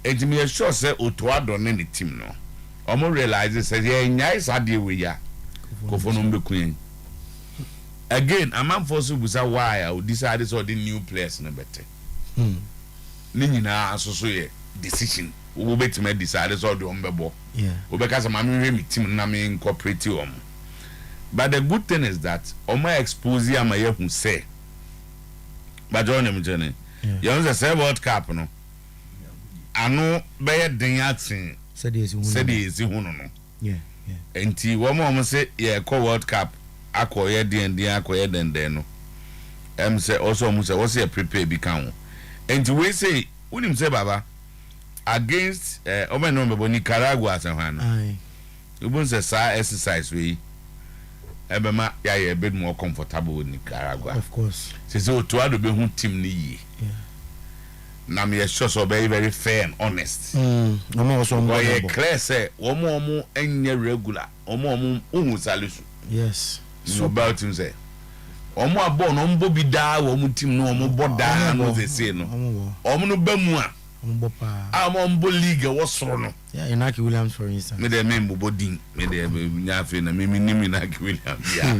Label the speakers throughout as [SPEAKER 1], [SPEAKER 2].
[SPEAKER 1] enti me sure say Otuo Acheampong ne team no omo realize say ye nyai sade we ya kofo no mbekun again amam force busa why I decided so the new players no better ni nyina asoso ye decision wo betima decide so the ombebo wo beka say mama hwe me team na me incorporate om. But the good thing is that omo expose am ye hu say but John em jene you know say World Cup no ano be den atin said ezi hu no enti wo mo say ye call World Cup akoye den akoye den no say also mo say wo say prepare bi kan enti we say unim say baba against omen no mebo Nicaragua asan no ubun say sa exercise we ebema ya ye bit more comfortable with Nicaragua
[SPEAKER 2] of course
[SPEAKER 1] say Otuo Acheampong be hu team ni yi na me sure so be very fair and honest
[SPEAKER 2] no more so
[SPEAKER 1] mo ye clear say omo enye regular omo unu salisu
[SPEAKER 2] yes
[SPEAKER 1] so about him say omo abo no mbo bi da wo mu team no omo bo da no ze say no omo no ba mu a
[SPEAKER 2] omo pa
[SPEAKER 1] omo mbo league wo soro no
[SPEAKER 2] Inaki Williams for instance
[SPEAKER 1] me dey me mbo din me dey nya fe na me nim Inaki Williams ya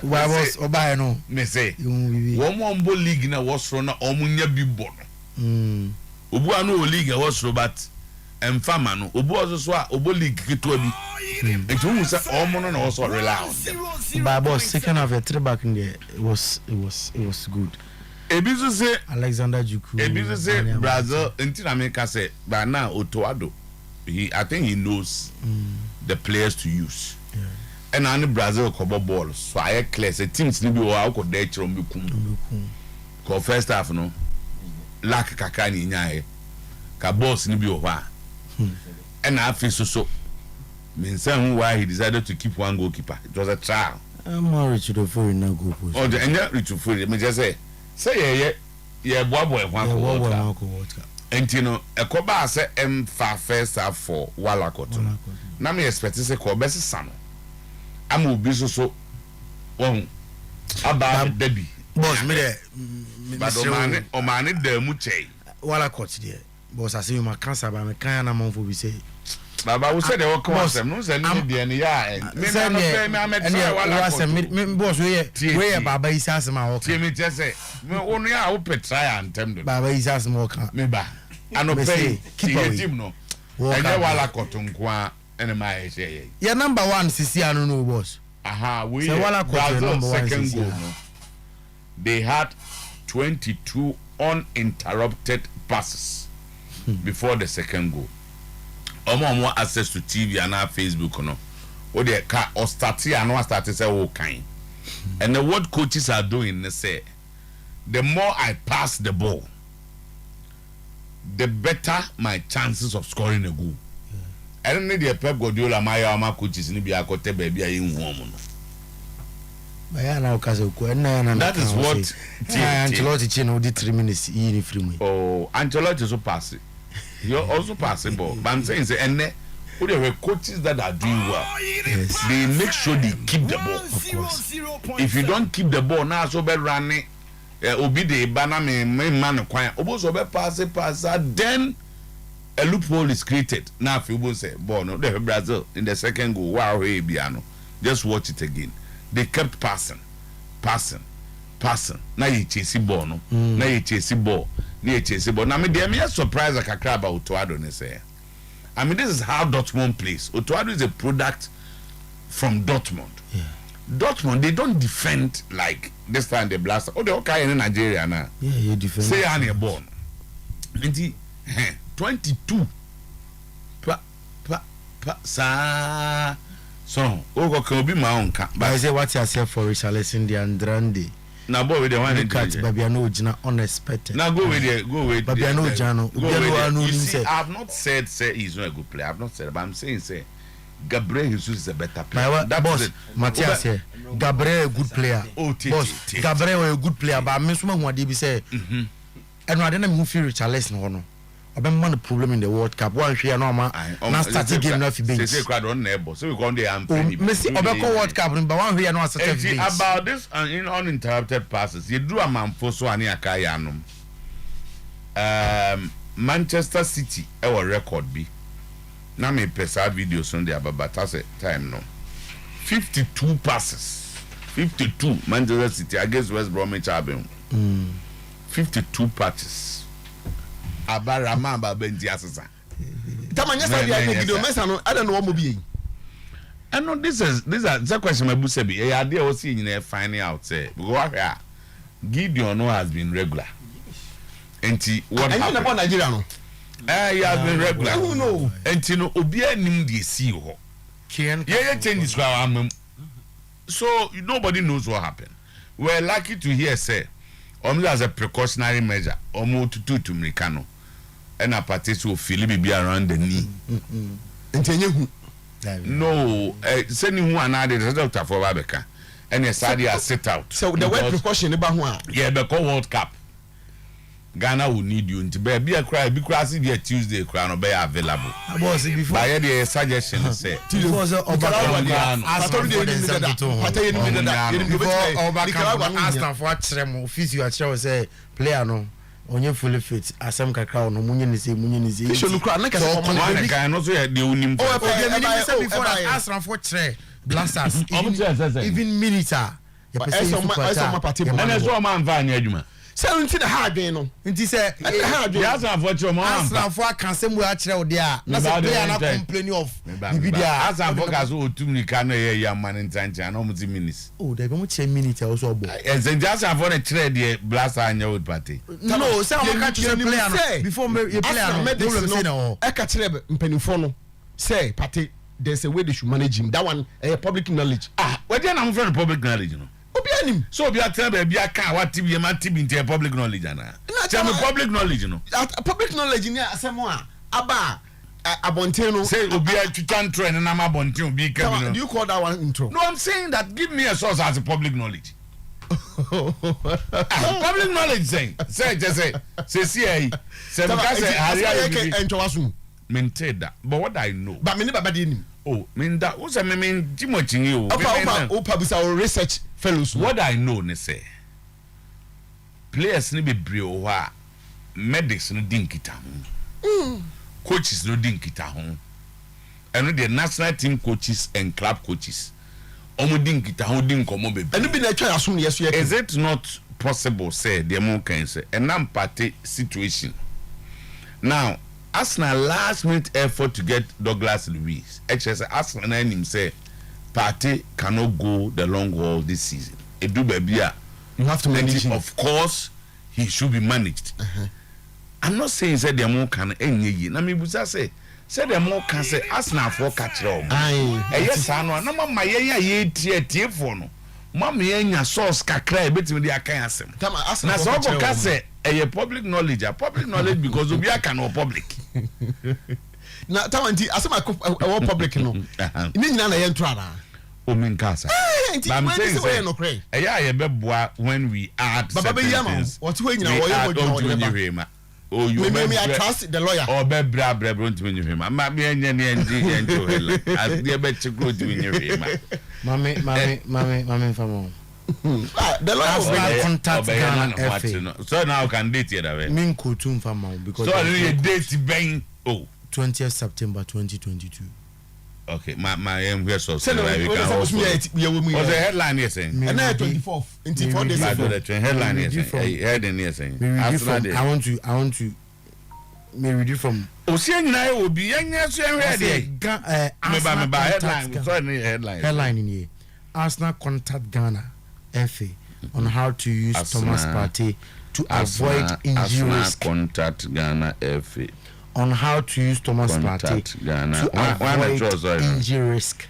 [SPEAKER 2] why was oba no
[SPEAKER 1] me say omo mbo league na wo soro na omo nya bi bo no obu anu o league wo soro but emfama no obu oso a obo league keto bi etu mu say omo no na wo so rely on them.
[SPEAKER 2] But boss second half a three back in there it was good.
[SPEAKER 1] Ebizu say
[SPEAKER 2] Alexander Juku.
[SPEAKER 1] Ebizu say Brazil until America say but now Otuo Acheampong I think he knows the players to use. And any Brazil cover ball so I clear say teams ni bi o a ko dey chiro mbekum. Ko first half no lack kaka ni nyae ka boss ni bi o hwa. And after so means why he decided to keep one goalkeeper. It was a trial.
[SPEAKER 2] I'm more rich to for in goal post.
[SPEAKER 1] Oh, the enya rich for me just say yeah boy World Cup. And you know a koba say fa first half for Walakoto. Na me expect say ko best sano. Am obi so won about Debbie.
[SPEAKER 2] Boss me there.
[SPEAKER 1] But o man da mu chei.
[SPEAKER 2] Walakoto there. Boss I say you ma cancer ba me kan na man for be say
[SPEAKER 1] Baba we said they were concept no say no dey na ya me na no pay me am try Walakoto.
[SPEAKER 2] Me boss we baba isa asem a wo
[SPEAKER 1] kan. Me just say me onu ya wo pe try antem do.
[SPEAKER 2] Baba isa asem wo kan.
[SPEAKER 1] Me ba ano pay keep away team no enye Walakoto nko ene ma ye say
[SPEAKER 2] ye number 1 sisi anu no boss
[SPEAKER 1] we
[SPEAKER 2] Brazil
[SPEAKER 1] second goal no they had 22 uninterrupted passes before the second goal omo access to TV and Facebook no o de ka o start say o kan and what coaches are doing they say the more I pass the ball the better my chances of scoring a goal. I don't need the Pep Guardiola my coaches ni bi akote ba bia yin hu omo no.
[SPEAKER 2] That
[SPEAKER 1] is what
[SPEAKER 2] Ancelotti chino di 3 minutes in free me.
[SPEAKER 1] Oh, Ancelotti so pass it. You also passing ball. But I'm saying say enne who the coaches that are doing well.
[SPEAKER 2] Yes.
[SPEAKER 1] They make sure they keep the ball.
[SPEAKER 2] Of course.
[SPEAKER 1] If you don't keep the ball now so be running obi de bana me man kwan oboso be pass then a loophole is created. Now if you say ball no the Brazil in the second goal wow hey biano just watch it again. They kept passing. Now you chase ball no. Now you chase ball. Now me dey me surprise akakra about Otuo Acheampong say. I mean this is how Dortmund plays. Otuo Acheampong is a product from Dortmund.
[SPEAKER 2] Yeah.
[SPEAKER 1] Dortmund they don't defend like this time they blast. Oh they okay in Nigeria now.
[SPEAKER 2] Yeah, you defend.
[SPEAKER 1] Say on your ball. 22 sa so o can be my own but
[SPEAKER 2] I say what you say for Richarlison the Andrade.
[SPEAKER 1] Now go with the one
[SPEAKER 2] cat Babiano Jina unexpected.
[SPEAKER 1] Now go with
[SPEAKER 2] Babiano Jano.
[SPEAKER 1] You see, I have not said he's not a good player. I have not said, but I'm saying Gabriel Jesus is a better player.
[SPEAKER 2] That boss Matthias here. Gabriel a good player. Boss Gabriel a good player, but me suma who dey say. And I didn't move Richarlison no. The problem in the World Cup. One share no man. Now starting game no fi bench.
[SPEAKER 1] Say crowd on neighbor. So we go on the
[SPEAKER 2] Messi obeko World Cup but one share no starting bench.
[SPEAKER 1] About this uninterrupted passes. You do a man for so ani akaya no. Manchester City our record be na me pesa videos on there but that's a time no 52 passes 52 Manchester City against West Bromwich Albion 52 passes abarama babenti asesa
[SPEAKER 3] tamanya sa bia ngido mesa no I don't know what mo bi
[SPEAKER 1] and no this is the question my busa be e ade o see nyina finding out say because Gideon no has been regular enti what happened
[SPEAKER 3] and in Nigeria no
[SPEAKER 1] he has been regular
[SPEAKER 3] who know
[SPEAKER 1] enti no obi anim de see ho yeah changes for our so nobody knows what happened. We're lucky to hear say as a precautionary measure to Americano and a party to feel be around the knee. No, sending one added doctor for Babeka and a side sit out. So
[SPEAKER 3] the way precaution about one.
[SPEAKER 1] Yeah, because World Cup. Ghana will need you to be a cry because it's a Tuesday crown or be available.
[SPEAKER 2] Before
[SPEAKER 1] by the suggestion say
[SPEAKER 2] before Arsenal for Trem official chair say player no onye fully fit asem kakra no munye ni say
[SPEAKER 3] so no cry na ka
[SPEAKER 1] one guy no so dey unim
[SPEAKER 2] before Arsenal for Trem blasters even milita
[SPEAKER 3] ya pese
[SPEAKER 1] and so man va anya adwuma
[SPEAKER 3] say nti the hard day no
[SPEAKER 2] nti say
[SPEAKER 1] Arsenal for Trem
[SPEAKER 2] Arsenal for kan say mu akire o dey a na say player na complain of bibidia
[SPEAKER 1] Arsenal for ka so otumnika no ye ya man ntancha na omuti minutes
[SPEAKER 2] oh dey be mu 10 minutes also obo
[SPEAKER 1] Arsenal for the trade the blaster anya old party
[SPEAKER 2] no say o ka to player no before you player no problem say na
[SPEAKER 3] e ka kire mpanifo no say party there's a way they should manage him that one public knowledge
[SPEAKER 1] we dey na from public knowledge no
[SPEAKER 3] obianim
[SPEAKER 1] so obi atena be bia kan what tv ma tv into public knowledge ana tell me public knowledge no
[SPEAKER 3] public knowledge ni asemo aba abonten no
[SPEAKER 1] say obi atwitwa trend na ma abonten obi ka bi no
[SPEAKER 3] do you call that one intro
[SPEAKER 1] no I'm saying that give me a source as a public knowledge public knowledge say just say see because
[SPEAKER 3] say entwasu
[SPEAKER 1] maintain that but what I know
[SPEAKER 3] but me ne baba dey nim
[SPEAKER 1] oh mean that who say me timochingi
[SPEAKER 3] opa bisa research fellows
[SPEAKER 1] what I know ne say players ni bebre o ha medics no dinkita ho coaches no dinkita ho and the national team coaches and club coaches omo dinkita ho dinkomo bebre
[SPEAKER 3] and be na twa asom ne yeso
[SPEAKER 1] is it not possible say the mo can say and am party situation now Arsenal last minute effort to get Douglas Luiz. Actually, Arsenal and him say party cannot go the long haul this season. Edu Babia,
[SPEAKER 3] you have to manage him.
[SPEAKER 1] Of course, he should be managed. I'm not saying say the more can enye. Na me busa say the more can say Arsenal for catch them. Yes, I know. Na mama ye tie for no. Mama ye source kakra e betimi dey akan asem. Na so go ka say public knowledge because obi aka no public.
[SPEAKER 3] Na tawanti asema public no. Ni nyina na ye ntro ana.
[SPEAKER 1] O min kasa. I'm saying
[SPEAKER 3] no pray.
[SPEAKER 1] Ye beboa when we add
[SPEAKER 3] baba be yama. What we nyina wo ye mo
[SPEAKER 1] oh you
[SPEAKER 3] me I trust the lawyer.
[SPEAKER 1] Oh be bra ntimi nyuhema. Ma me enye ne enjo hela. As dey be chikro ntimi nyuhema.
[SPEAKER 2] Mame famo.
[SPEAKER 3] The lawyer
[SPEAKER 2] contact Ghana FA.
[SPEAKER 1] So now can date here that
[SPEAKER 2] Min kutum famo because
[SPEAKER 1] so the date ben
[SPEAKER 2] 20th September 2022.
[SPEAKER 1] Okay, my here so
[SPEAKER 3] we can also
[SPEAKER 1] the headline here saying
[SPEAKER 3] and 24th in 4 days
[SPEAKER 1] the headline here saying heading here saying
[SPEAKER 2] I want to me read it from
[SPEAKER 1] Oceania will be enya so
[SPEAKER 2] headline in here. Arsenal contact Ghana FA on how to use Thomas Partey to avoid injury risk.
[SPEAKER 1] Contact Ghana FA
[SPEAKER 2] on how to use Thomas Partey to avoid injury risk.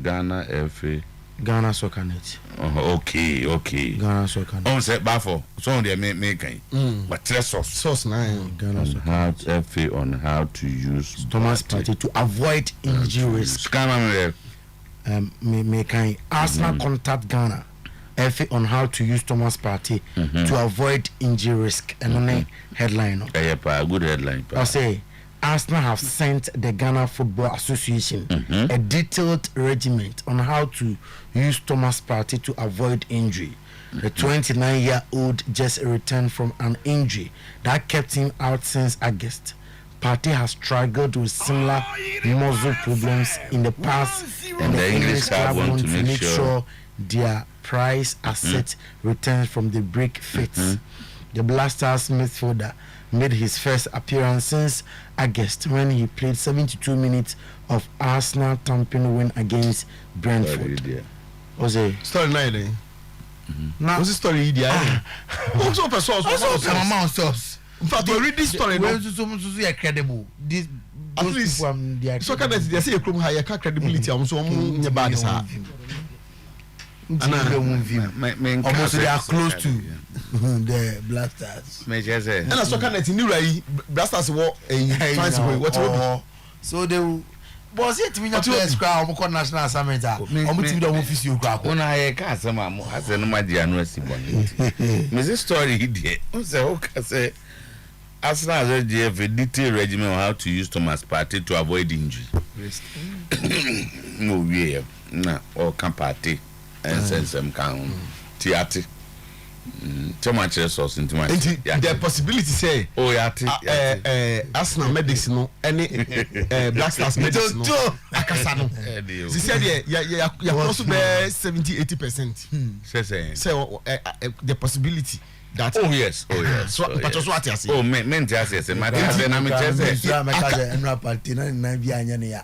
[SPEAKER 1] Ghana FA
[SPEAKER 2] Ghana Soccer Net.
[SPEAKER 1] Okay.
[SPEAKER 2] Ghana Soccer Net.
[SPEAKER 1] On say bafo so they make but source
[SPEAKER 3] na
[SPEAKER 2] Ghana Soccer
[SPEAKER 1] FA on how to use
[SPEAKER 2] Thomas Partey to avoid injury risk. Arsenal contact Ghana FA on how to use Thomas Partey to avoid injury risk. And on the headline.
[SPEAKER 1] Good headline.
[SPEAKER 2] I say Arsenal have sent the Ghana Football Association a detailed regiment on how to use Thomas Partey to avoid injury. The 29-year-old just returned from an injury that kept him out since August. Partey has struggled with similar muscle problems in the past, and the English club want to make sure their prize asset returns from the break fit. The Black Stars midfielder made his first appearance since August when he played 72 minutes of Arsenal thumping win against Brentford. Was a
[SPEAKER 3] story night.
[SPEAKER 2] Now,
[SPEAKER 3] what's the story? Also, source. In fact, we read this story.
[SPEAKER 2] Well, so credible. This
[SPEAKER 3] at least so can they say higher credibility. I'm so bad as
[SPEAKER 2] almost they are close to the Black Stars.
[SPEAKER 3] And I saw can it new Black Stars what
[SPEAKER 2] so they was it me not players crowd on national summit on team don't office you crowd
[SPEAKER 1] on I can't say ma as no ma dia no asibon me story here say okay say Arsenal has a detailed regimen on how to use Thomas Partey to avoid injury. No way na or can Partey and send some can theatre too much resource into my
[SPEAKER 3] the possibility say Arsenal medics no any Black Stars medics no akasa no she said yeah also be 70-80% say the possibility that
[SPEAKER 1] yes
[SPEAKER 3] so but also what you say
[SPEAKER 1] men just say my say na me just say
[SPEAKER 2] enra party na bi anya ne ya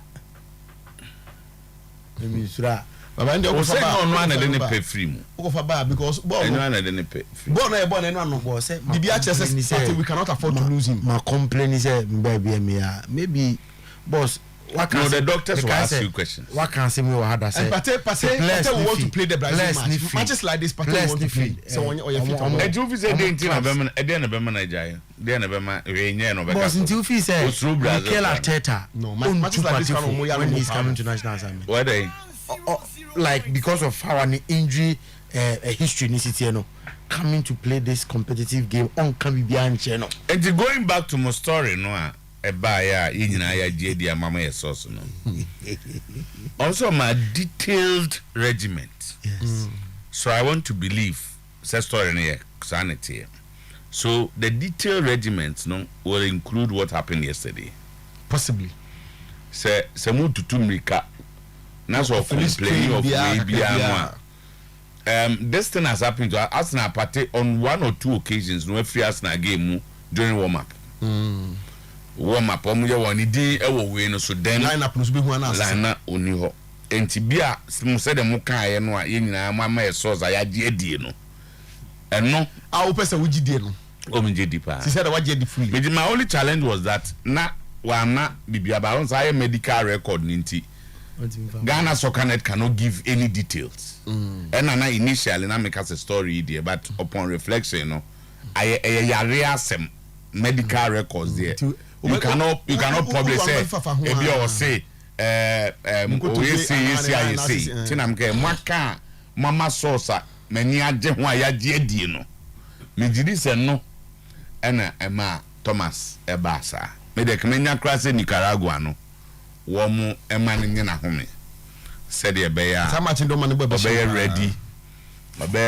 [SPEAKER 2] me sura
[SPEAKER 3] baba ndi
[SPEAKER 1] o say no na dey pay free mu
[SPEAKER 3] o fa ba because ball
[SPEAKER 1] no na dey pay free
[SPEAKER 3] ball no say bibi access we cannot afford to lose him
[SPEAKER 2] my complaint is baby me maybe boss what can
[SPEAKER 1] the doctors will ask you questions
[SPEAKER 2] what can say me or had say
[SPEAKER 3] Partey want to play the Brazil match matches like this Partey want to play so when you fit on
[SPEAKER 1] e do say dey na be ma Nigeria dey na be ma we nye no be
[SPEAKER 2] boss until fi say Mikel Arteta
[SPEAKER 3] no matches like this
[SPEAKER 2] when he's coming to national assignment
[SPEAKER 1] why they
[SPEAKER 2] like because of our injury history in city you know coming to play this competitive game on can be behind channel
[SPEAKER 1] and going back to my story no eba ya yinyina ya die mama ya source no also my detailed regiment so I want to believe say story no sanity so the detailed regiment no will include what happened yesterday
[SPEAKER 3] possibly
[SPEAKER 1] say mu tutumrika na so complaining of bia this thing has happened to Arsenal Partey on 1 or 2 occasions no free Arsenal game during warm up omu ye woni din e wo we no so den
[SPEAKER 3] line up no so be hu ana
[SPEAKER 1] line na oni ho enti bia mu se de mu kan ye no a ye nyina ma ye so za ya die adie no eno
[SPEAKER 3] a wo pesa wo gidie no
[SPEAKER 1] o mu gidi pa
[SPEAKER 3] she said wa gidi free
[SPEAKER 1] but my only challenge was that na wa na bibia ba on say medical record ninti Ghana Soccernet cannot give any details and na initially na make us a story there but upon reflection no I yare asem medical records there you cannot publish say ebi o say we say tinam ke mwaka mama sosa mani age ho ayaje adie no me gidi se no ena ema Thomas Ebasa me de kemenya krase Nicaragua no wo mu ema ne na home said e be ya
[SPEAKER 3] Samachi do man
[SPEAKER 1] be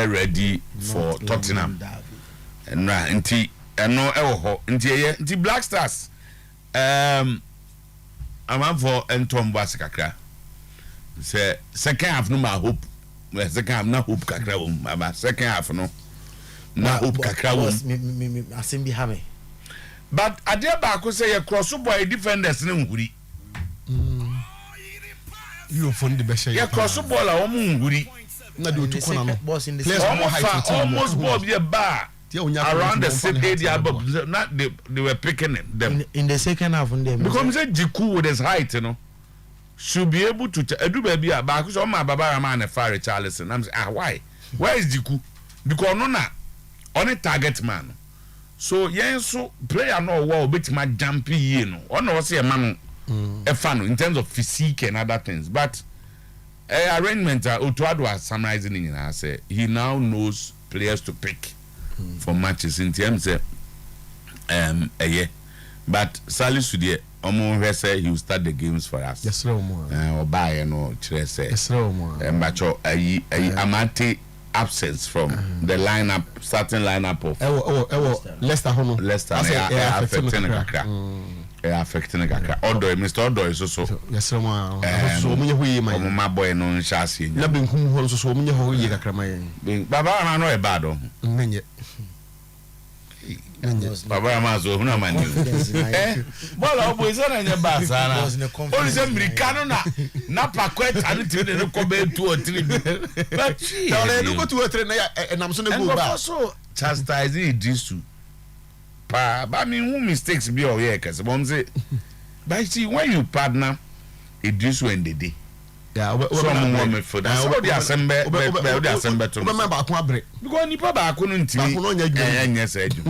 [SPEAKER 1] ready for Tottenham enra nti eno e wo ho nti Black Stars I'm for Entom Basikakra. Say second half no ma hope. Second half na hope kakra but second half no. Na hope kakra
[SPEAKER 2] me asim bi ha me.
[SPEAKER 1] But adia ba ko say cross boy defenders ne nguri.
[SPEAKER 3] You fund the best.
[SPEAKER 1] Ya cross ball a wo nguri.
[SPEAKER 3] Na de otukona no.
[SPEAKER 2] Boss in the
[SPEAKER 1] almost ball be bar. Around the same area, but not they were picking them
[SPEAKER 2] in the second half on them
[SPEAKER 1] because say Jiku with his height, you know, should be able to do baby back. So my Baba man a fire Charleston. I'm saying, why is Jiku? Because no na only target man. So so player no wow bit my jumpy you know. Or no say a man a fan in terms of physique and other things, but arrangement Otuo Acheampong summarizing in I say he now knows players to pick for matches in terms of but Salisu de omo say he will start the games for us.
[SPEAKER 3] Yes, no more.
[SPEAKER 1] Or buy no chere say.
[SPEAKER 3] Yes, no more.
[SPEAKER 1] Mbacho amate absence from the lineup, starting lineup of
[SPEAKER 3] Leicester hono.
[SPEAKER 1] Leicester affecting kakra. Affecting kakra. Odo Mr. Odo is also.
[SPEAKER 3] Yes, so munye hu yi man.
[SPEAKER 1] My boy no nshasi.
[SPEAKER 3] Na benkum ho so munye hu yi kakra man.
[SPEAKER 1] Baba na no e bad o.
[SPEAKER 3] Nenye.
[SPEAKER 1] Baba ma so hu na man. Bola obo is na nye ba sana. Only say Americano na pakweta ni ti ne ko be 2 or 3. But she.
[SPEAKER 3] Tell you go 2 or 3 na nam so na go ba.
[SPEAKER 1] So chastising this too. But I mean, who mistakes be or yeah, because one say, but see, when you partner, it does when they day.
[SPEAKER 3] Yeah,
[SPEAKER 1] some woman for that. So the assembly, the assembly to
[SPEAKER 3] remember a break.
[SPEAKER 1] Because you probably couldn't tell me. Yes, I do.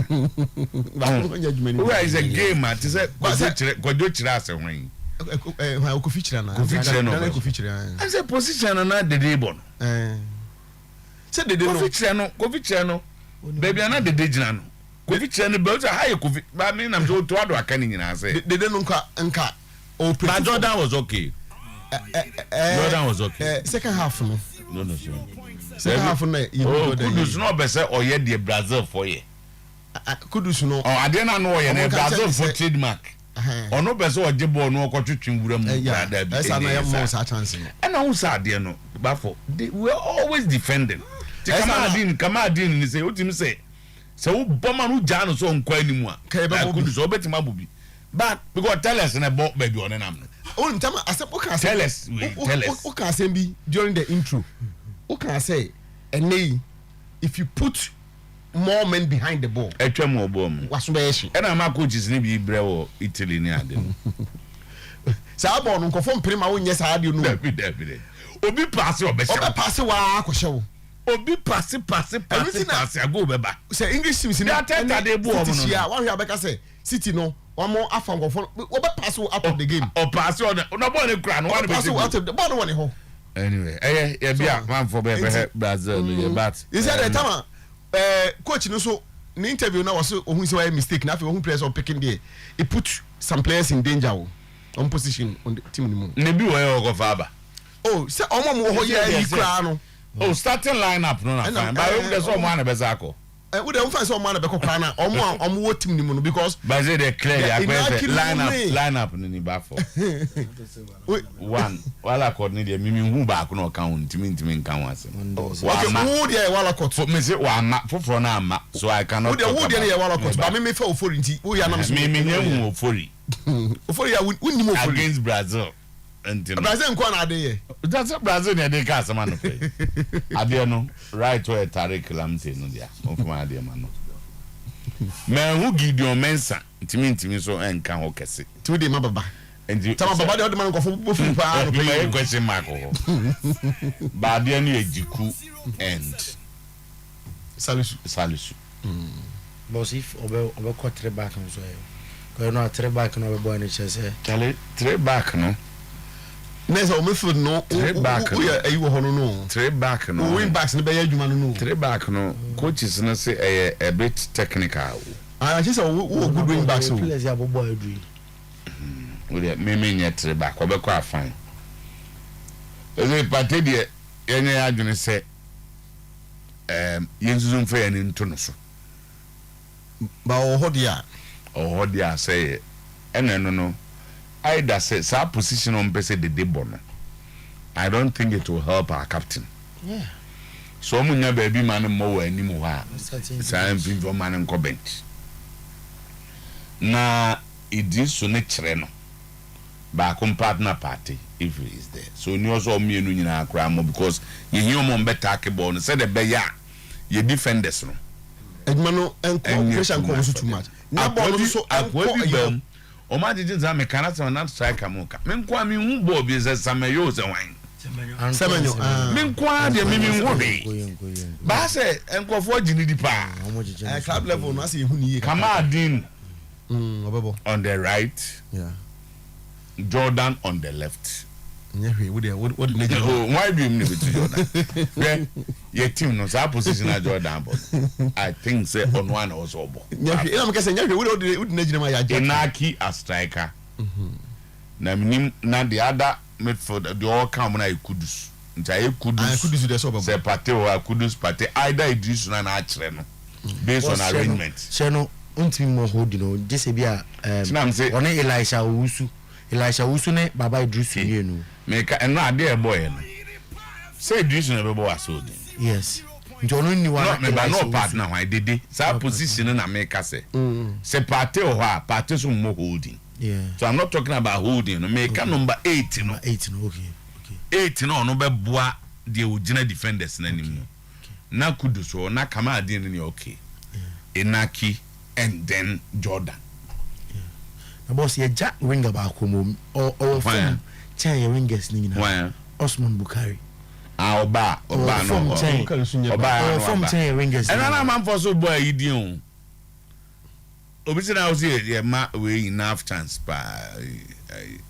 [SPEAKER 1] Where is a game at? Is it? What's that? What do you ask? When
[SPEAKER 3] I feature na.
[SPEAKER 1] I say position and not the day born.
[SPEAKER 3] Say the day
[SPEAKER 1] Coffee no. Baby, I'm not the day jano. Kofi chene belta high Kofi. But I mean, I'm so to a canning. I say
[SPEAKER 3] they didn't nka. Oh,
[SPEAKER 1] but Jordan was okay. Jordan was okay.
[SPEAKER 3] Second half no.
[SPEAKER 1] No, sure.
[SPEAKER 3] Second half no.
[SPEAKER 1] Oh, Kudus no be say Oye Brazil for ye.
[SPEAKER 3] Kudus no.
[SPEAKER 1] Oh, I didn't know ye Brazil for trademark. Or no be say Ojebo no ko twetwin wura mu.
[SPEAKER 3] Yeah, that's another more chance.
[SPEAKER 1] And I was there no. But for we are always defending. Kamadin ni say utim say. So bomber who Jan so on quite more. Kudus obetima bubi. But because tell us in a boat baby on an arm.
[SPEAKER 3] Oh, time I said, okay,
[SPEAKER 1] tell us.
[SPEAKER 3] What can I say during the intro? What can I say? And if you put more men behind the ball,
[SPEAKER 1] a tremor bomb.
[SPEAKER 3] What's the issue?
[SPEAKER 1] And I'm a coach is maybe Brewo, Italy near them.
[SPEAKER 3] Sabon, confirm Prima, yes, I do know.
[SPEAKER 1] Obi pass your best.
[SPEAKER 3] Pass a while, show.
[SPEAKER 1] Obi pass. I go back.
[SPEAKER 3] Say English seems in that time that they bought. Yeah, one here, because say, City no. One more afang of what pass out of the game
[SPEAKER 1] or pass on no one crown one pass
[SPEAKER 3] out of the bottom one
[SPEAKER 1] anyway yeah man for Brazil but
[SPEAKER 3] is that the time coach no so the interview now was who say mistake now who players are picking there he put some players in danger on position on the team
[SPEAKER 1] maybe we go faba
[SPEAKER 3] oh say omo ho here you crown
[SPEAKER 1] oh starting lineup no na fine but there's someone e bezako
[SPEAKER 3] we don't find someone be kokra na omo team ni mu because
[SPEAKER 1] but say they clear lineup ni bafo one wala code ni dey mimi hu ba ko na account ntimi nkan wase
[SPEAKER 3] okay who dey wala code
[SPEAKER 1] me say wa ma foforo na ama so I cannot
[SPEAKER 3] who dey na wala code but me fa ofori nti who ya na
[SPEAKER 1] me nyamu ofori
[SPEAKER 3] ya wunni mo ofori
[SPEAKER 1] against Brazil
[SPEAKER 3] Brazil nko na ade ye
[SPEAKER 1] that's Brazil ne dey cast man no ade no right where Tariq Lamte no dia of my ade man no man who Gideon Mensah ntimi so enka ho kese
[SPEAKER 3] tu dey mababa
[SPEAKER 1] enti
[SPEAKER 3] tama baba dey man nkofo bofu pa no
[SPEAKER 1] play question mark ho ba ade no ejiku and salisu
[SPEAKER 2] boss if obe ko tre back no so ko no tre back no be boy ni chese
[SPEAKER 1] tale tre back no
[SPEAKER 3] Nessa o midfield no
[SPEAKER 1] three back
[SPEAKER 3] no ayi wo hono no
[SPEAKER 1] three back no
[SPEAKER 3] wing backs no be ya adwuma no
[SPEAKER 1] three back no coaches no say a bit technical
[SPEAKER 3] I just say wo good wing backs o
[SPEAKER 2] players ya bobo adui
[SPEAKER 1] me nye three back obekọ afan eze pate de yenye adwene say yenzuzu mfa ya ni nto no so
[SPEAKER 3] ba o hodia
[SPEAKER 1] say eno no either say sa position on pese de debono I don't think it will help our captain
[SPEAKER 2] yeah
[SPEAKER 1] so munya baby man mo wa ani mo ha sa mpin man nko bench na idiso ne kire no ba kom partner party if he is there so ni also mienu nyina akra mo because ye hiom mo better ke ball no say the be ya ye defenders no
[SPEAKER 3] edma no enko pressure nko so too much na ball so enko
[SPEAKER 1] o ma didn't za me kana se na strike amuka me nko mi hu ball bi ze sameyo ze wan
[SPEAKER 3] semenyo
[SPEAKER 1] me nko a de mi hu be ba se enko fo gini di pa
[SPEAKER 3] club level no ase hu ni
[SPEAKER 1] Kamadin
[SPEAKER 3] obebo
[SPEAKER 1] on the right Jordan on the left
[SPEAKER 3] nyehwe what
[SPEAKER 1] why do you mean with Jordan your team no sa position na Jordan but I think say on one also obo
[SPEAKER 3] nyehwe ina mkase nyehwe would na gina ma ya
[SPEAKER 1] Inaki as striker na minim na the other midfield the all come na Kudus ntaye kudus
[SPEAKER 3] de so
[SPEAKER 1] se pate o kudus pate either Idris na achre no based on arrangement
[SPEAKER 2] she no untimi mo hold no just be a on Elisha Owusu ne baba Idris nie no
[SPEAKER 1] me ka eno ade e boy no say Idris na be boy so din
[SPEAKER 2] yes njono ni wa
[SPEAKER 1] me ba no partner why dede sa position na me ka say se pate o ha pate so mo holding so I'm not talking about holding no me ka number 8 no
[SPEAKER 2] okay
[SPEAKER 1] 8 no no be boa de original defenders na nim no na kudu so na kama ade ni okay Inaki and then Jordan
[SPEAKER 2] na boss ye jack winger ba ko mom or from chen wingers ni na Osman Bukari
[SPEAKER 1] oba no oba
[SPEAKER 2] from chen wingers
[SPEAKER 1] and na man for so boy idin o obi say na o say ye ma we enough chance pa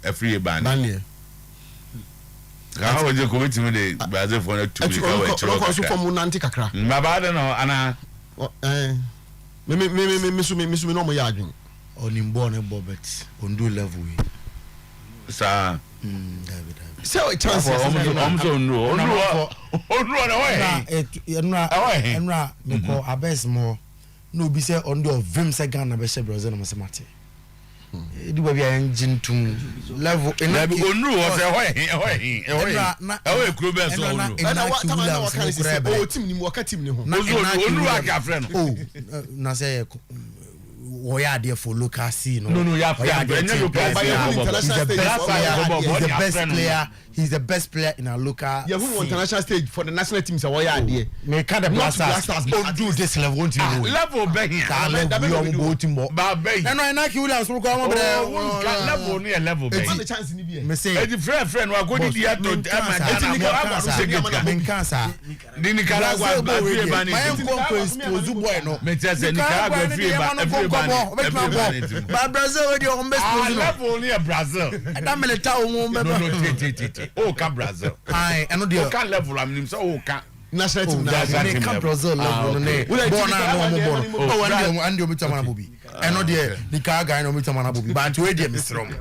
[SPEAKER 1] every ban ka o je ko betimi de Brazil for na to be ka we chiro
[SPEAKER 3] ko so from nanti kakra
[SPEAKER 1] baba de no ana
[SPEAKER 3] me no mo ya adwen
[SPEAKER 2] onimbo ne Bobet ondu level we
[SPEAKER 1] sa
[SPEAKER 2] David
[SPEAKER 3] so chance
[SPEAKER 1] omzo no na we
[SPEAKER 2] enra me ko abes mo no bi se on do vim se Ghana be she Brazil no se mate edi ba bia engine tum level
[SPEAKER 1] onru o se ho kuro be so onru
[SPEAKER 3] na wa tama na wa kan se o team ni mo ka team ni ho
[SPEAKER 1] onru aka frɛ no
[SPEAKER 2] na say Oya there for local scene
[SPEAKER 1] no ya
[SPEAKER 2] he's the best player in our local
[SPEAKER 3] international stage for the national teams Oya there
[SPEAKER 2] me kind of blasters don't do this level
[SPEAKER 1] level be here
[SPEAKER 2] no na ki Williams ko ko mo
[SPEAKER 1] level no level be
[SPEAKER 3] the chance ni bi
[SPEAKER 2] me say
[SPEAKER 1] e di friend no agodi dia to di Nicaragua ba fie ba ni
[SPEAKER 2] expose boy no
[SPEAKER 1] me tell say Nicaragua fie ba
[SPEAKER 2] but Brazil we dey on best position
[SPEAKER 1] level ni Brazil
[SPEAKER 2] that milita o mo
[SPEAKER 1] no o ka Brazil
[SPEAKER 2] ai eno dey
[SPEAKER 1] o ka level am nim so o ka
[SPEAKER 3] national team
[SPEAKER 2] na ka Brazil level no ne bona no mo bona o andi o mitama na bobi eno dey Nicaragua no mitama na bobi but we dey misrom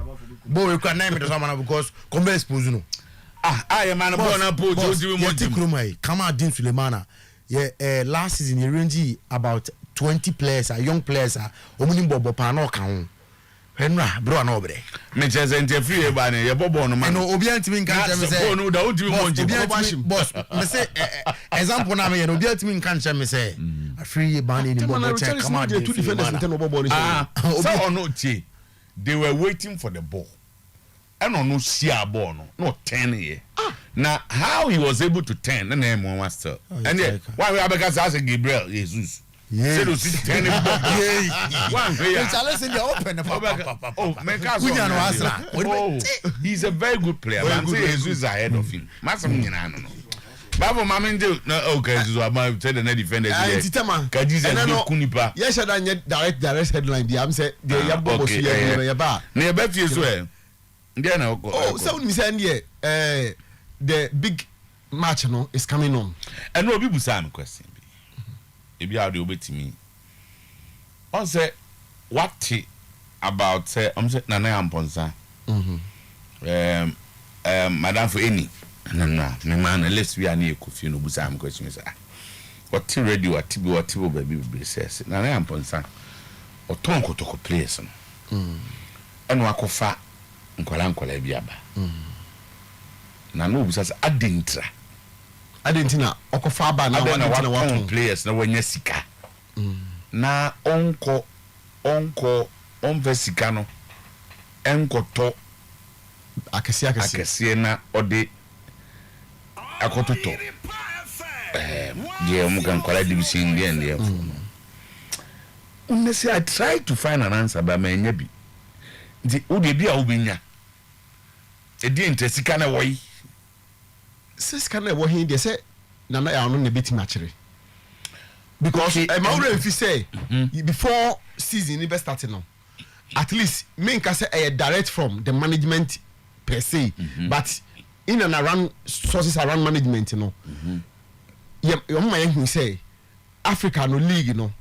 [SPEAKER 2] bo we kwa na me do sama because come expose no
[SPEAKER 1] I man bona po to
[SPEAKER 2] mo tikrumai kama Din Sulemana last season he range about 20 players young players omuni bobo pa na okan Henra bro na obre
[SPEAKER 1] me chese nte free ba ne ye bobo no man
[SPEAKER 2] no obi antimi nkan che me say
[SPEAKER 1] no da odi mo nje
[SPEAKER 2] boss me say example na me ye no obi antimi nkan che me say free ba ne ni bobo check come out
[SPEAKER 3] two defenders nte no bobo ni
[SPEAKER 1] so no tie they were waiting for the ball and no see a ball no 10 here now how he was able to 10 na name one master and why we abeka say Gabriel Jesus say do 10 one player
[SPEAKER 2] challenge in the open
[SPEAKER 1] he's a very good player but say Jesus ahead of him masam nyina no Babo mama nje okay Jesus about tell the defenders here ka Jesus no kunipa
[SPEAKER 3] yes that direct headline dey am say dey ya bobo so ya ba
[SPEAKER 1] na ya ba fie so There now.
[SPEAKER 3] Oh, so we say the big match no is coming on.
[SPEAKER 1] And no people say question be. If you are the obetimi. On say what about say say Nana Amponsa. Madam for any. No, me man let's we are near Kofi no busa am question say. What radio what baby says. Nana Amponsa. O tonko to players no. And wakofa nkwala biaba na no bisa sa adentra
[SPEAKER 3] okofa aba na
[SPEAKER 1] wa players na wanya sika na onko sika no enkoto akese na ode akototo mu kan kwala division there I try to find an answer but me nya bi di o de bia obenya e di entesika na woyi
[SPEAKER 3] sika na wo hin de say na ya no na beti matchere because my already fi say before season ni be start now at least me nka say direct from the management per se but in and around sources around management no you say Africa no league no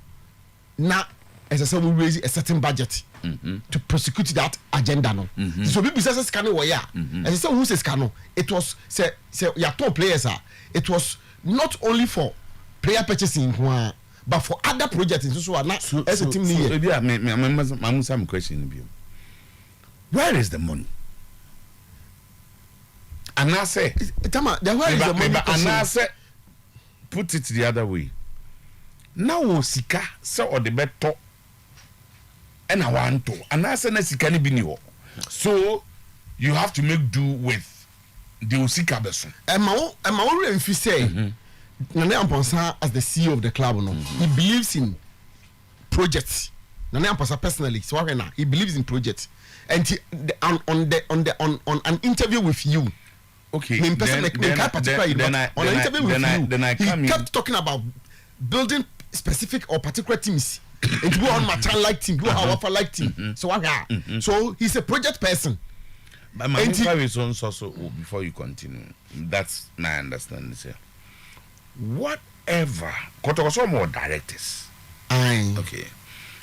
[SPEAKER 3] na as I said, we raise a certain budget to prosecute that agenda. No, so people say scanning were yeah. As I said, who says scanning? It was say your top players are. It was not only for player purchasing, but for other projects. So as a team,
[SPEAKER 1] I'm some question. Where is the money? And I say,
[SPEAKER 3] where is the money?
[SPEAKER 1] And I say, put it the other way. Now, Sika, so or the better. And I want to. And I say, Sika ni bini. So you have to make do with the Osika person.
[SPEAKER 3] And my own if you say, Nane Amponsa as the CEO of the club, no, he believes in projects. Nane Amponsa personally, so he believes in projects. And he, on an interview with you.
[SPEAKER 1] Okay.
[SPEAKER 3] Then he kept talking about building specific or particular teams. And go on Matan like team, go Hawafa like team. So he's a project person.
[SPEAKER 1] But my inquiry is also before you continue. That's my understanding, sir. Whatever, some more directors. Okay.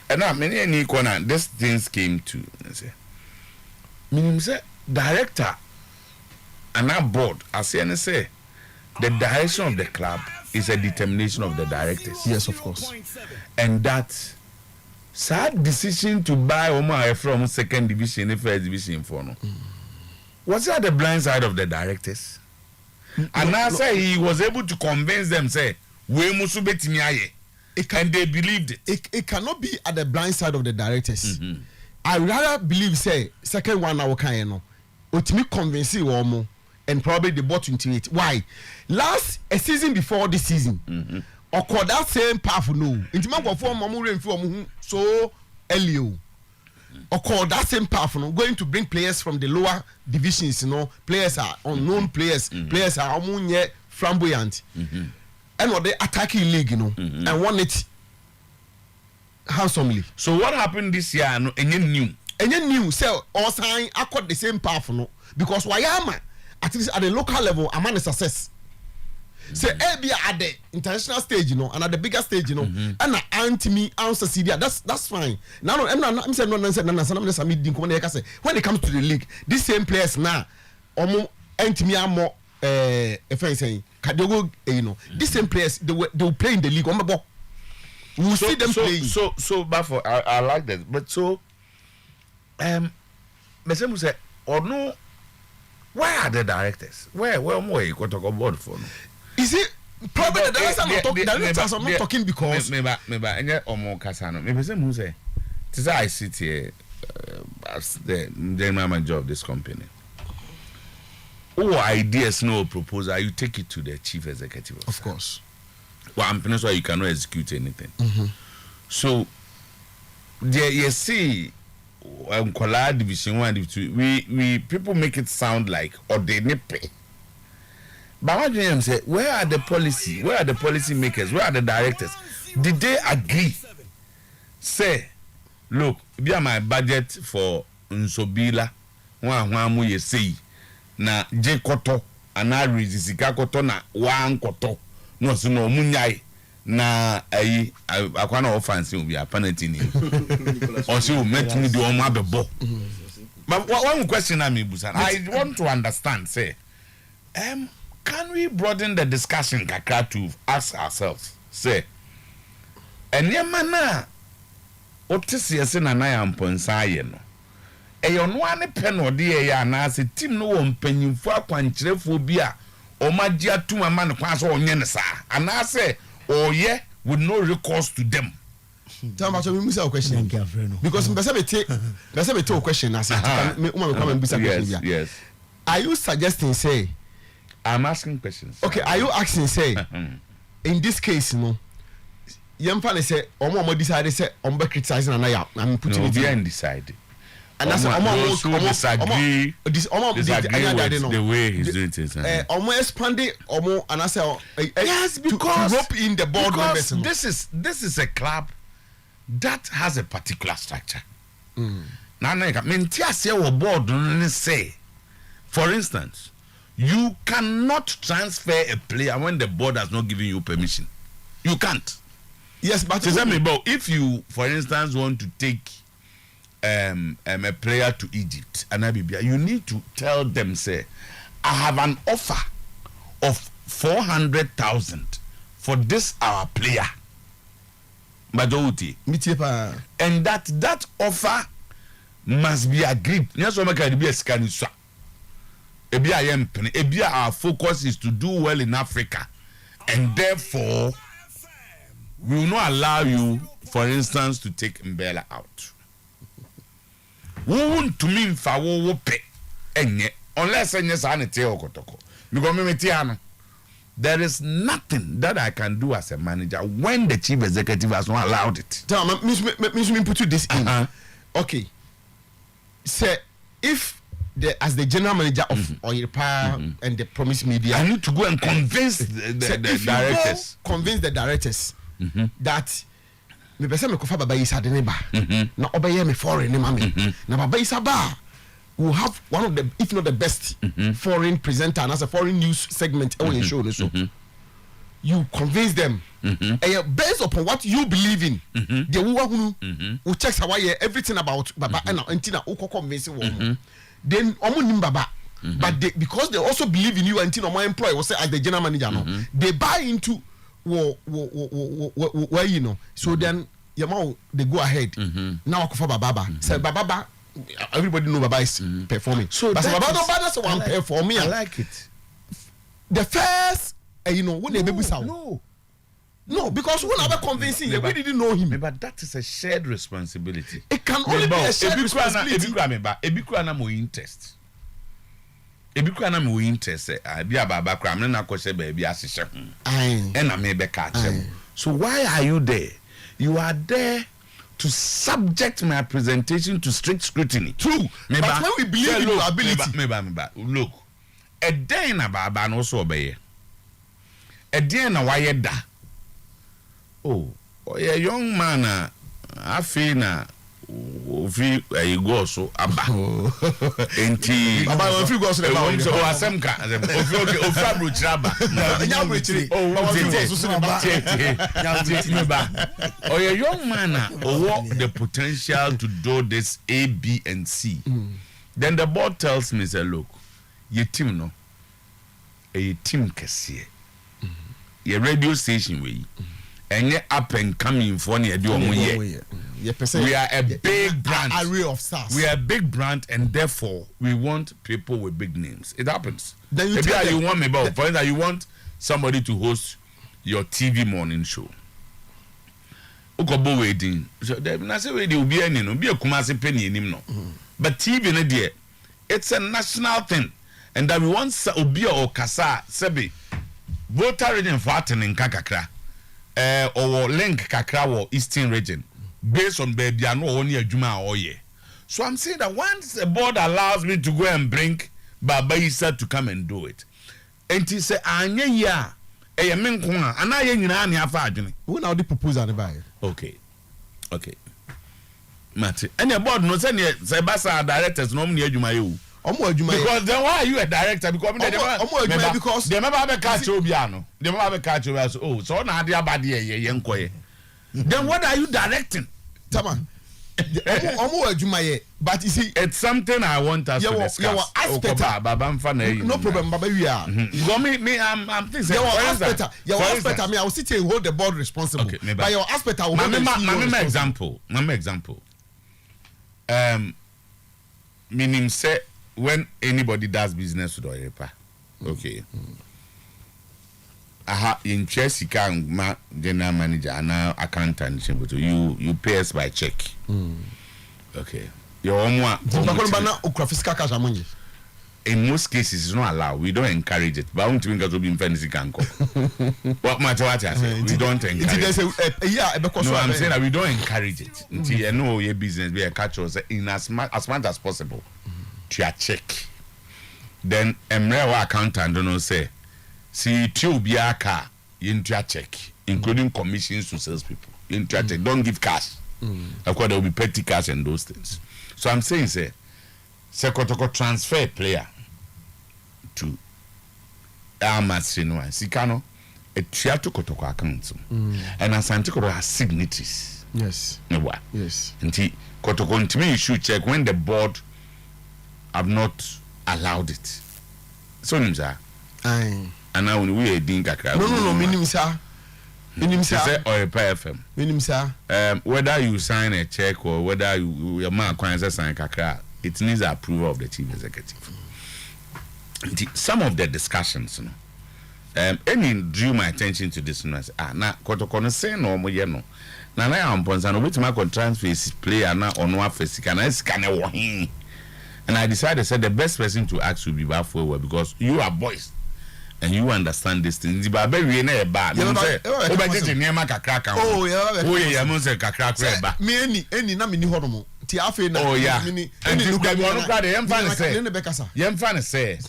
[SPEAKER 1] And now many any corner these things came to say. Meaning say director and our board, as I say, the direction of the club is a determination of the directors.
[SPEAKER 3] Yes, of course.
[SPEAKER 1] And that sad decision to buy Omar from second division, first division for no. Was that the blind side of the directors? And now say he was able to convince them, say, we must be timiaye. And they believed it.
[SPEAKER 3] It cannot be at the blind side of the directors. I rather believe, say, second one hour can no. Ultimately convince you and probably they bought into it. Why? A season before this season, or call that same path no. Intimate perform so Elio. Or call that same path no, going to bring players from the lower divisions, you know, players are unknown players, players are flamboyant. And what they attacking league, you know, and won it handsomely.
[SPEAKER 1] So what happened this year? No, and you
[SPEAKER 3] new, so all sign I caught the same path no, because Wayama at least at the local level, I'm a success. Say be at the international stage, you know, and at the bigger stage, you know, and anti-me answer CDA. That's fine. Now I'm saying when it comes to the league, these same players now, anti-me are more if I say you know, these same players they will play in the league. We will see them playing.
[SPEAKER 1] So but I like that. But so Mesemu say or no, where are the directors? Where more you got to go board for?
[SPEAKER 3] Is it probably the directors I'm not talking because
[SPEAKER 1] maybe and yet or more Casano. Maybe Mesemu say this I sit here as the general manager of this company. Oh, ideas, no proposal, you take it to the chief executive.
[SPEAKER 3] Of course.
[SPEAKER 1] Well, I'm not sure you cannot execute anything. So, there you see, division 1, division 2, we people make it sound like or they pay. But what do you say? Where are the policy? Where are the policy makers? Where are the directors? Did they agree? Say, look, be my budget for Nsobila. One you say. Na je koto ana sika koto na wan koto no so no munyai na ayi akwana offense obi penalty ni o so metumi de o ma bebo. But one question I want to understand say can we broaden the discussion kakra to ask ourselves say enyema na otisi ese na na yamponsa aye no eyo no ane pen ode ya na se team no wo mpanyimfo akwankyerefo bi a o magi atuma ma ne kwa so onye ne sa ana se oye with no recourse to them.
[SPEAKER 3] Tell me a question because be say a question as me come and question.
[SPEAKER 1] Yes.
[SPEAKER 3] Are you suggesting say
[SPEAKER 1] I'm asking questions.
[SPEAKER 3] Okay, are you asking say in this case no yemfa say omo decide say be criticizing and I'm putting it
[SPEAKER 1] in decide.
[SPEAKER 3] And that's almost
[SPEAKER 1] disagree the way he's doing things.
[SPEAKER 3] Almost expanding and I say
[SPEAKER 1] yes, because
[SPEAKER 3] to rope in the board members.
[SPEAKER 1] This is a club that has a particular structure. Now I mean board say, for instance, you cannot transfer a player when the board has not given you permission. You can't.
[SPEAKER 3] Yes, but
[SPEAKER 1] if you, for instance, want to take a player to Egypt, you need to tell them, say, I have an offer of 400,000 for this our player. Majority. And that offer must be agreed. Yes, our focus is to do well in Africa, and therefore we will not allow you, for instance, to take Mbella out. Won't to mean for unless because there is nothing that I can do as a manager when the chief executive has not allowed it.
[SPEAKER 3] Me put you this in. Okay. Say if as the general manager of Oyerepa and the Promise Media,
[SPEAKER 1] I need to go and convince the directors.
[SPEAKER 3] Convince the directors that me pese me kofa baba isa de ne ba na obeye me foreign ne mame na baba isa ba will have one of the, if not the best, foreign presenter and as a foreign news segment on show. So you convince them, based upon what you believe in. The who checks how everything about Baba and Antina Oko convince then omunim Baba. But because they also believe in you, and my employer will say as the general manager, they buy into where you know. So then they go ahead. Now Kofa Baba say Baba. Everybody know Baba is performing. So but Baba don't bother so one performing.
[SPEAKER 1] I like it.
[SPEAKER 3] The first, when they baby sound. No, because when I was convincing you, we didn't know him.
[SPEAKER 1] But that is a shared responsibility.
[SPEAKER 3] It can only be a shared responsibility.
[SPEAKER 1] Ebikuana mo interest. Ebikuana mo interest. Bia Baba kram na kwese ba bia asehye ho. And na me be ka chem. So why are you there? You are there to subject my presentation to strict scrutiny.
[SPEAKER 3] True. But when we believe in your ability.
[SPEAKER 1] Look, a day na Baba no so obeye. A day na waye da. Oh, a young man, I feel na you go so aba. Enti
[SPEAKER 3] Baba if you go so
[SPEAKER 1] asemka ofabro chiraba. Oh, a young man the potential to do this A, B, and C. Then the board tells me, say, look, your team no, a team kesiye. Your radio station way. And you're up and coming for near do we are a big brand.
[SPEAKER 3] Array of stars.
[SPEAKER 1] We are a big brand, and therefore we want people with big names. It happens.
[SPEAKER 3] Then
[SPEAKER 1] you want me about, for instance, you want somebody to host your TV morning show. Ukobo wedding. So there na say we dey obi ani no, be a Kumasi penny enim no. But TV no there, it's a national thing, and that we want obi or kasa sebi voter region for atenin kakakra. Or link kakra or eastern region based on baby I know only a juma or ye. So I'm saying that once the board allows me to go and bring Baba Isa to come and do it, and he say anya ya e men ko a ana ye nyina na afa adwene
[SPEAKER 3] who now the proposal ne buy.
[SPEAKER 1] Okay Mate and the board no say basa directors no me adwuma ye o. Because then why are you a director? Because they never catch Obiano. They never catch Obiano. Oh, so now they are bad here. Then what are you directing?
[SPEAKER 3] Tama. But you see,
[SPEAKER 1] it's something I want us to discuss.
[SPEAKER 3] No problem, Baba. We are.
[SPEAKER 1] I'm thinking.
[SPEAKER 3] Your aspect. I will sit here and hold the board responsible. Okay, but your aspect, I will
[SPEAKER 1] my example. Meaning say. When anybody does business with Oyerepa, okay. In Chelsea, my general manager and now accountant, you pay us by check. Okay. Your own in most cases, it's not allowed. We don't encourage it. But I want to think be in fantasy can go. What matter what I say? We don't encourage it. No, I'm saying that we don't encourage it. Until you know your business, be a catch in as much as possible. To a check. Then Emrewa accountant don't say, see, two be a car into a check, including commissions to salespeople. Into a check, don't give cash. Of course, there will be petty cash and those things. So I'm saying, say, Sekotoko transfer player to Amasino, Sikano, a Triato Kotoko account. And Asante Kotoko has signatories.
[SPEAKER 3] Yes. Yes.
[SPEAKER 1] And Kotoko to me should check when the board have not allowed it. So nimsa.
[SPEAKER 3] Aye.
[SPEAKER 1] And now we are doing kakra.
[SPEAKER 3] No, minim sir. Minim sir.
[SPEAKER 1] Say Oyerepa FM.
[SPEAKER 3] Minim sir.
[SPEAKER 1] Whether you sign a check or whether your man acquires sign kakra, it needs the approval of the chief executive. Some of the discussions, any drew my attention to this. Na Kotoko say no mo ye no. Na am ponsa no bit my transfer player na ono afesika na sika na wo hin. And I decided said the best person to ask will be Bafo because you are boys and you understand this thing. The baby we na ba. No say obetete niema kakra kan. Oh yeah. Oh yeah, mo say kakra kra ba.
[SPEAKER 3] Me any na me ni hono mo. Ti afi na
[SPEAKER 1] any look at one crowd yem fan say. Yem fan say.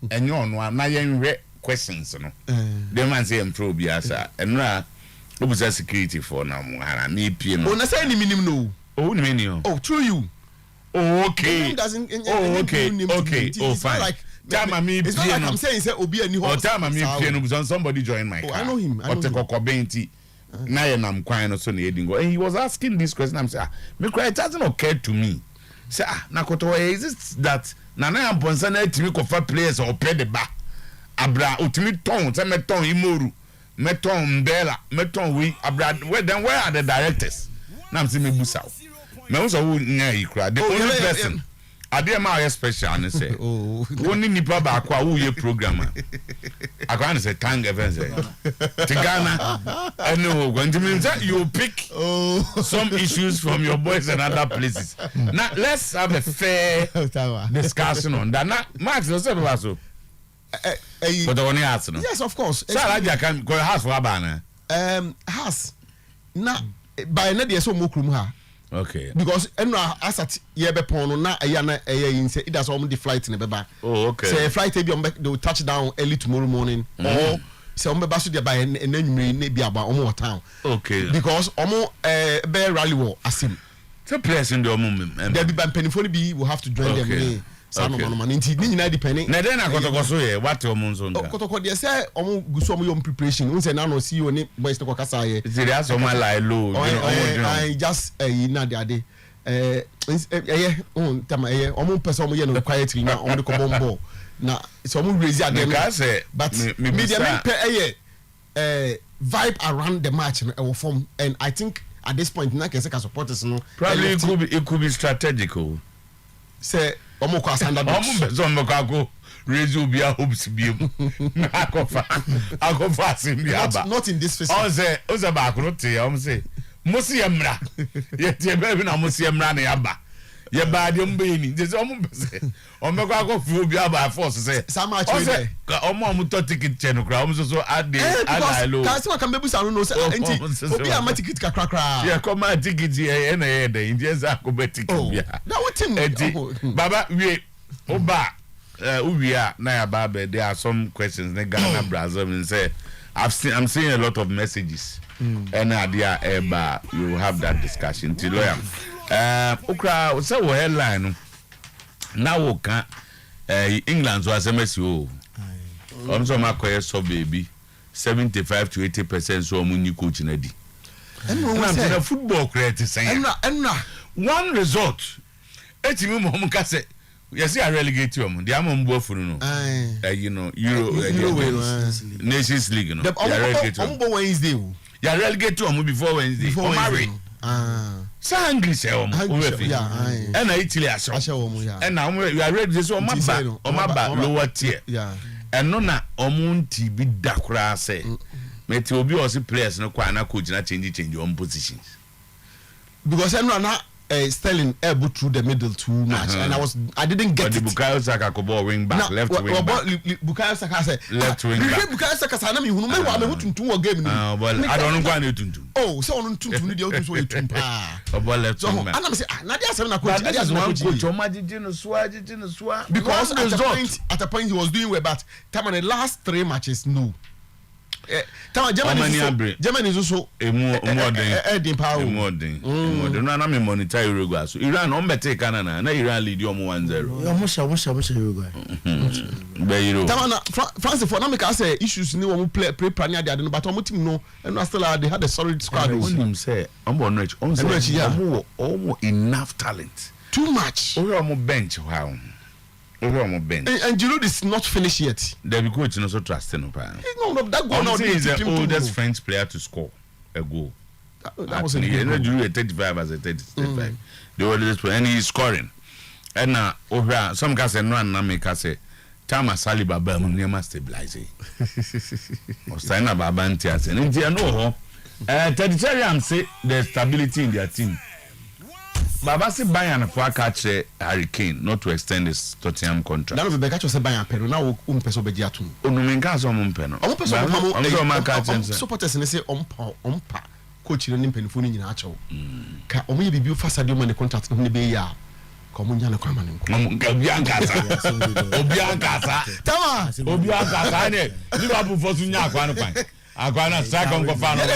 [SPEAKER 1] Enyo ono na yen hwe questions no. The man say improve biasa. Enra obusa security for na mo ara me pie no.
[SPEAKER 3] Oh na say ni minim no.
[SPEAKER 1] Oh ni me no.
[SPEAKER 3] Oh through you.
[SPEAKER 1] Oh, okay. Okay. Oh, fine.
[SPEAKER 3] Like,
[SPEAKER 1] it's
[SPEAKER 3] not like I'm saying say Obi any
[SPEAKER 1] hot. Somebody joined my car.
[SPEAKER 3] I know him.
[SPEAKER 1] And he was asking this question. I'm saying, it doesn't occur to me. Say, Nakoto, is it that Nana and Ponsana to me for players or pay the back? Abra, ultimate tone, Meton Imoru, Meton Bella, Meton we, Abra, where are the directors? Now I'm saying, Busau. Me also who nya ikra the only person ade ma special and say woni nipa ba kwa who ye programmer akwa say tang event say Tigana no going to mean that you pick some issues from your boys and other places. Now let's have a fair discussion on that. Now Max no say so but the one ask no.
[SPEAKER 3] Yes, of course.
[SPEAKER 1] So I can go house for abana
[SPEAKER 3] house na by na dey so mokrum ha.
[SPEAKER 1] Okay.
[SPEAKER 3] Because asat ye be pono na eya na eya yin say it does almost the flight in beba.
[SPEAKER 1] Oh, okay.
[SPEAKER 3] Say flight be on they will touch down early tomorrow morning or say on beba so dey by enanwure na bi aba omo town.
[SPEAKER 1] Okay.
[SPEAKER 3] Because omo be rally war asim.
[SPEAKER 1] So place in the omo
[SPEAKER 3] there be penifoni bi will have to join them. Okay. Nti ni nyina depending.
[SPEAKER 1] Na den akotoko so ye what omo nso nda.
[SPEAKER 3] Kotoko dey say omo guso omo yom preparation. We say na no see you ni boys to kasa ye.
[SPEAKER 1] Is there some lie low?
[SPEAKER 3] I just na the ade tama omo person omo ye no quietly na omo ko bombo. Na so omo raise again. But me dey vibe around the match no form, and I think at this point na can say supporters no
[SPEAKER 1] probably it could be strategical.
[SPEAKER 3] Say omo kwa standard
[SPEAKER 1] omo kwa raise obi a hopes bi akofa simbiaba
[SPEAKER 3] not in this facility.
[SPEAKER 1] Oze ba akrote omo say mosi emra ye tie ba bi na mosi emra na yaba ye ba de mbe ni je omo say omo kwa akofa obi aba force say
[SPEAKER 3] oze
[SPEAKER 1] omo to ticket chenu kra omo so ade alalo
[SPEAKER 3] ka se kan bebu sa no say enti obi a ma ticket kakra
[SPEAKER 1] ye come ma ticket ye na ye de indi za ko be ticket bia
[SPEAKER 3] na wetin
[SPEAKER 1] baba we oba Uwia na ya babe, there are some questions ne Ghana Brazil and say I'm seeing a lot of messages and idea eba you have that discussion till lawyer okra say wo headline na wo kan England so SMS o so makoye so baby 75 to 80% so omunyi coach na di and football create saying one result etimi mo ka say yes, I relegate you. The among both for no. You know, Euro Nations League. You know,
[SPEAKER 3] Wednesday.
[SPEAKER 1] You relegate to before Wednesday. Before marry. So angry, say, and I Italy, and now you are ready. So, my back, lower tier. And none omunti be dakra say. Met will be also players no quite na coach na change your own positions.
[SPEAKER 3] Because I'm not. Sterling able through the middle too much, and I didn't get it.
[SPEAKER 1] Bukayo Saka could ball wing back, left wing back.
[SPEAKER 3] Bukayo Saka said
[SPEAKER 1] left wing back.
[SPEAKER 3] Bukayo Saka said, "I mean, who know what I'm going to game."
[SPEAKER 1] Well, I don't know why you do.
[SPEAKER 3] Oh, so on to the other way to
[SPEAKER 1] About left wing back.
[SPEAKER 3] And I'm saying, "Nadia said, I'm
[SPEAKER 1] coach. That is one coach.
[SPEAKER 3] Because at a point he was doing well, but time on the last 3 matches, no. Germany is also
[SPEAKER 1] modern power. Modern. No, na me monitor Uruguay. So Iran on better Canada. Na Iran lead you 1-0.
[SPEAKER 2] Almost Uruguay.
[SPEAKER 3] France for now say issues ni wo play premier they but omo team no and still they had a solid squad.
[SPEAKER 1] Him say omo enough talent.
[SPEAKER 3] Too much.
[SPEAKER 1] Omo bench wow. And
[SPEAKER 3] Giroud is not finished yet.
[SPEAKER 1] The coach no so trust no pa.
[SPEAKER 3] No, that goal now
[SPEAKER 1] is the oldest French player to score a goal.
[SPEAKER 3] That was a
[SPEAKER 1] Giroud 35 as a 35. The oldest player and he's scoring. And now over some guys say no and na make say Tama Saliba ba mu near stabilize. O sign up Abanti as and you know Teddy say the stability in their team. Babasi Bayern for catch Hurricane not to extend his Tottenham contract.
[SPEAKER 3] That was the catch of Bayern pero now umpeso be diatum.
[SPEAKER 1] Onumenga so umpeno.
[SPEAKER 3] Umpeso supporters ne say umpa coach no nimpenfo ni nyina achew. Ka omo ye bibi fa Sadio Mane contract no be ya. Ka omo nya na kwa mane nko.
[SPEAKER 1] Obiankasa.
[SPEAKER 3] Tama.
[SPEAKER 1] Obiankasa ne. Liverpool for sunya akwa no kwan. Akwa na strike on go fa no be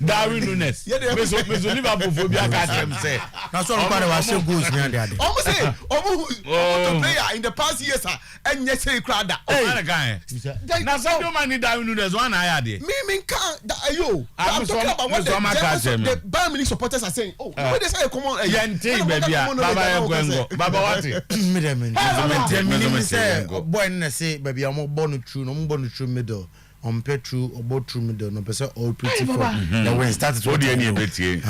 [SPEAKER 1] Darwin Nunes. Meso Liverpool for Bianca say.
[SPEAKER 2] Na so nkware wa she goals ni ade.
[SPEAKER 3] Omo say omo player in the past years and yes say crowd.
[SPEAKER 1] Oh guy. Na Sadio Mane Darwin Nunes one aya de.
[SPEAKER 3] Me can yo. I'm talking about what the Bayern Munich supporters are saying. Oh, where they say come on.
[SPEAKER 1] Yente baby. Baba what?
[SPEAKER 2] Me dem say boy na say baby am born true no born true middle. On Petru or both true middle, no person all pretty for the way started to
[SPEAKER 1] the any bit here.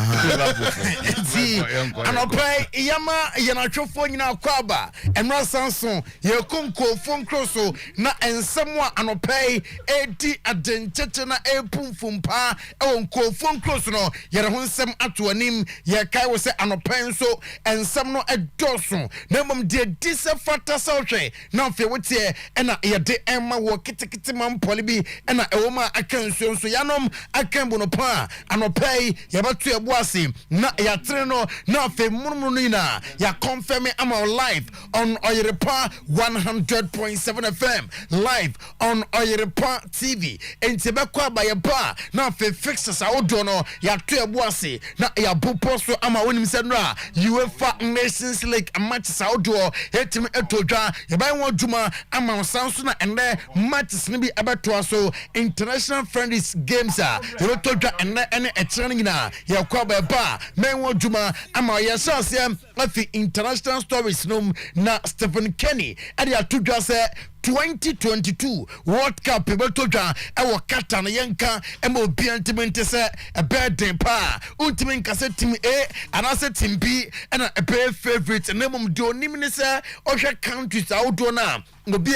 [SPEAKER 2] See, and I'll pay Yama Yanacho phone in our quaba and Rassanson, your conco phone crosso, na and someone and I'll pay 80 at the Chetana air pum from pa, on call phone crosso, no, Yarahun some Otuo Anim, Yakai was an openso, and some no a dorsum. Nemum dear disafata sauce, now for what's here, and I de Emma walk it man polybi. And Oma akan so yanom akan bonopa anopai yabatu ebuase na yatreno na fe murmunina ya confirm am live on Oyerepa 100.7 FM live on Oyerepa TV entebekwa ba yeba na fe fixes audio no ya to ebuase na ya bopo so ama wonim se no a UEFA Nations League matches audio etimi etodwa yeba won djuma ama sanso na ende matches ni bi abeto so international friendlies games you told and a training na ya kwaba ba men wo djuma ama ya chance afi international stories no na Stephen Kenny and ya tudwa say 2022 World Cup betoja ewo kata na yenka emo biantimente se a birthday pa ultimate kase team A and ase team B and a pair favorite and name do nimini se ohwe countries outdo na obi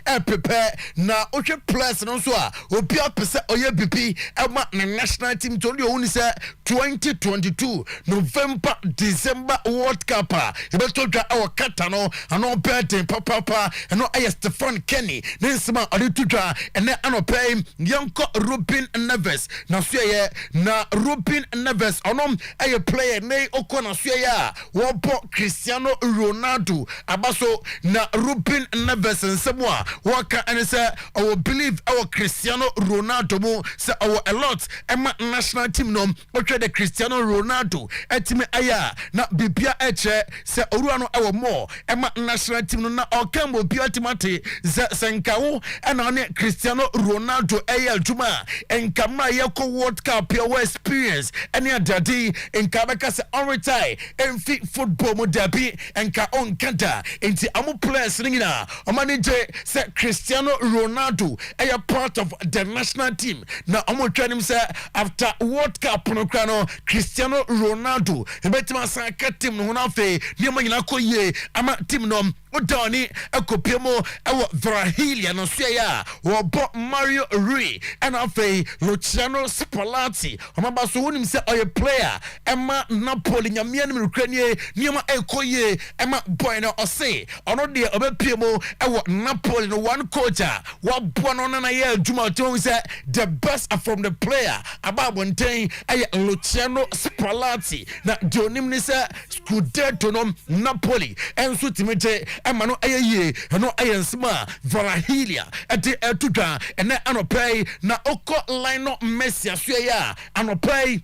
[SPEAKER 2] a prepare na ohwe plus no so a obi a pese oye BP ema na national team to only oni se 2022 November December World Cup betoja ewo kata no ano birthday papa no Stephen Kenny Ninsima Oditudra and then Anopay Yanko Rupin Neves na suye na Rupin Neves onom a player ne okona suya wopo Cristiano Ronaldo abaso na Rupin Neves and Samoa waka and say I believe our Cristiano Ronaldo mo say our a lot Emma national team no otre the Cristiano Ronaldo etime aya na bibia eche say oruano our more Emma national team no na okambo bia timate Senkawo and on Cristiano Ronaldo AL Juma and Kama Yako World Cup your experience and your daddy in Kabaka se on retire and fit football modabi and ka on kanta into amu players nina o manager say Cristiano Ronaldo a part of the national team now amu training say after World Cup no krano Cristiano Ronaldo betima san ka team no na fe niam nyina koye ama team no odani ekopiemo ewo Vrahilia no suya wo Mario Rui and afi Luciano Spalletti omaba so wonim se oye player ema Napoli nyamia no Ukraine niama ekoye ema boy no ose ono de obepiemo ewo Napoli no one coach wo bo no na ye adwuma to say the best from the player ababonten aye Luciano Spalletti na jonim ni se Scudetto no Napoli enso timete ɛma no ɛyɛ yie ɛno ɛyɛ nsema Valahilia ɛde ɛtodwa ɛnɛ anɔpɛ na ɔkɔ Lionel Messi asoɛ yɛ anɔpɛ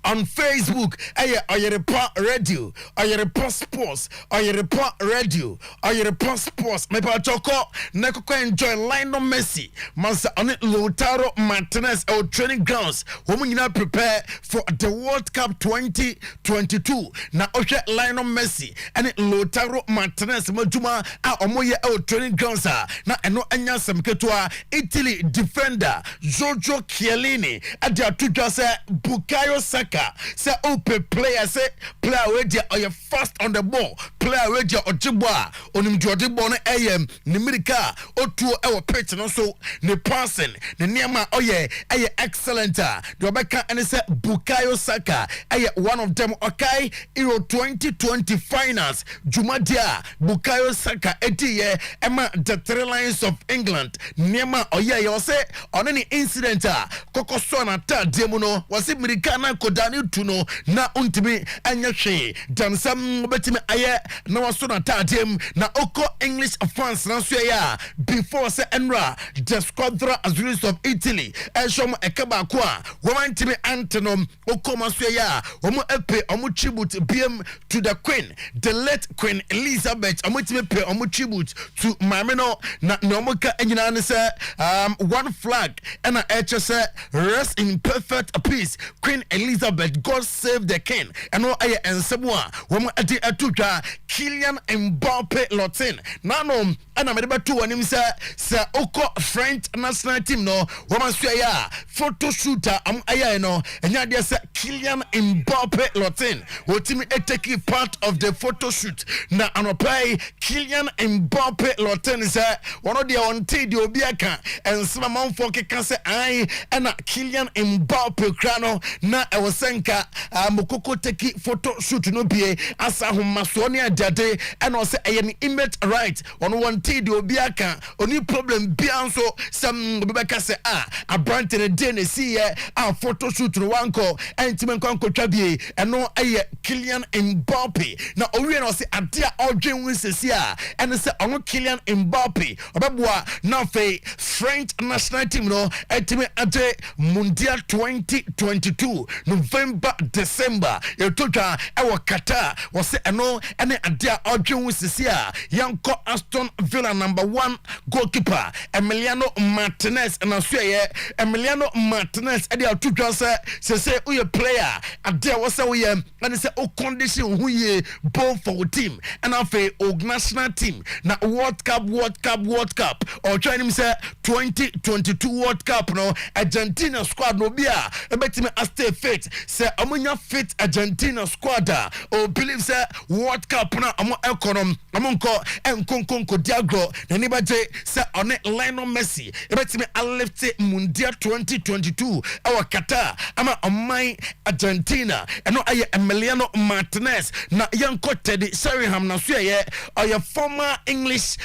[SPEAKER 2] on Facebook, Oyerepa Radio, Oyerepa Sports, Oyerepa Radio, Oyerepa Sports. Me pa choko, nekoko enjoy Lionel Messi. Mansa on it Lautaro Martinez our training grounds. Women you prepare for the World Cup 2022. Na oshe Lionel Messi and it Lautaro Martinez majuma a omoye our training grounds na eno enya semketua Italy defender Giorgio Chiellini at the atuja se Bukayo Saka. Say open player say player ready or you fast on the ball player ready or jibwa onim jodi ball no am ni mirika otuo e pitch no so ni passing ni niema oye excellent the obeka and say Bukayo Saka one of them okay Euro 2020 finals Jumadia Bukayo Saka etiye ema the three lions of England niema oye you say on any incident kokoso na ta demu no wasi mirika na koda tuno na untimi anyahwe dansam betimi aye na waso na tadem na oko English fans na so ya before say enra the squadra Azules of Italy eshom ekaba ko a womantimi antenom oko maso ya womo epe omo tribute bm to the queen the late Queen Elizabeth omo timi pe omo tribute to mameno na omo ka enyina ne say one flag and a say rest in perfect peace Queen Elizabeth God save the king and no aye ensemua woman adi atuja Kylian Mbappe Lotin nano ana medeba tu wanim say oko French national team no woman so ya photo shooter am aye no enya dia say Kylian Mbappe Lotin wotimi take part of the photo shoot na anopai Kylian Mbappe Lotin say one of the on te di obi aka ensema manfo keka say ai na Kylian Mbappe krano na e senka mokoko teki photo shoot no bie asa homaso ne adade and also any image right on one day the obiaka only problem bianso some bebeka say a brand in a day see a photo shoot no one call and timen kwanko twabie and no Kylian Mbappe na owie no say adia odwen wisesi and say ono Kylian Mbappe obabua na fe French national team no etime ade Mundial 2022 November December yetoja ewo Qatar wose eno ene adia odwen wisesi yanko Aston Villa #1 goalkeeper Emiliano Martinez na so Emiliano Martinez ade atudwa say uye player adia wose uye and say o condition who ye both for team and afa o national team na World Cup or trying him say 2022 World Cup no Argentina squad no bia ebetime stay fit say amunya fit Argentina squad o believe say World Cup na amo econom amonko enkonkonko diagro na nibaje say on Lionel Messi ebetime lift Mundial 2022 our Qatar ama omai Argentina eno aye Emiliano Martinez na yanko Teddy Sheringham na so ye former English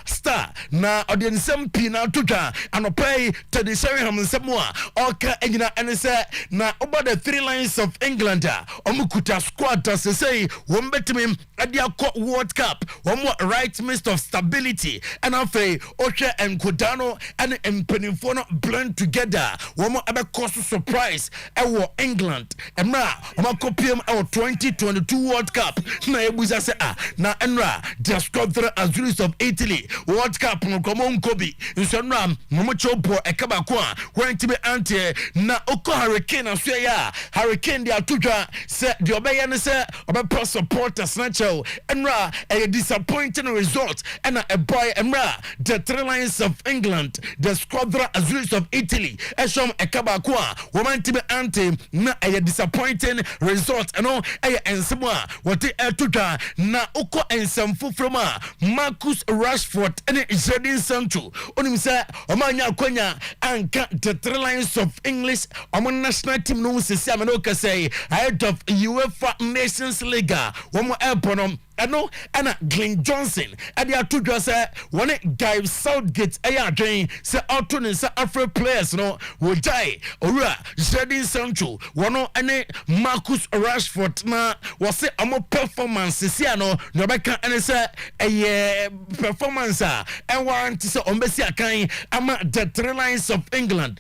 [SPEAKER 2] star na odiensem pi na totwa anopai Teddy Sheringham nsemwa oka enyina ene say na over the three lions of England omukuta squad say wombetimi ade akọ World Cup one right midst of stability and afei ohwe enkodano and empenifo no blend together one abe cause surprise ewo England emra omakopiem ewo 2022 World Cup na ebuza say na enra the squadron Azules of Italy World Cup no komo nkobi nsonra momo chopo ekaba ko a wantime ante na oko Hurricane aso ya Hurricane dia atudwa say the obeye ne say obe supporters na chel enra a disappointing result and a boy emra the three lions of England the squadron Azules of Italy eshom ekaba ko a wantime ante na a disappointing result eno ensemo a wote atudwa na oko ensamfo from Marcus Rashford and Jadon Sancho onim say omanya akonya anka the three lions of English omo national team no no sisi ameno kase ahead of UEFA Nations League womo airport ɛno ɛna Glenn Johnson ɛde ato dwa sɛ wɔne Guy Southgate ɛyɛ adwen sɛ ɔto ne nsa afro players no wɔgyae owura Jadon Sancho wɔno ɛne Marcus Rashford na wɔse ɔmo performance sisia no na ɔbɛka ɛne sɛ ɛyɛ performance a ɛwɔ nti sɛ ɔmbɛsi akan ama the Three Lions of England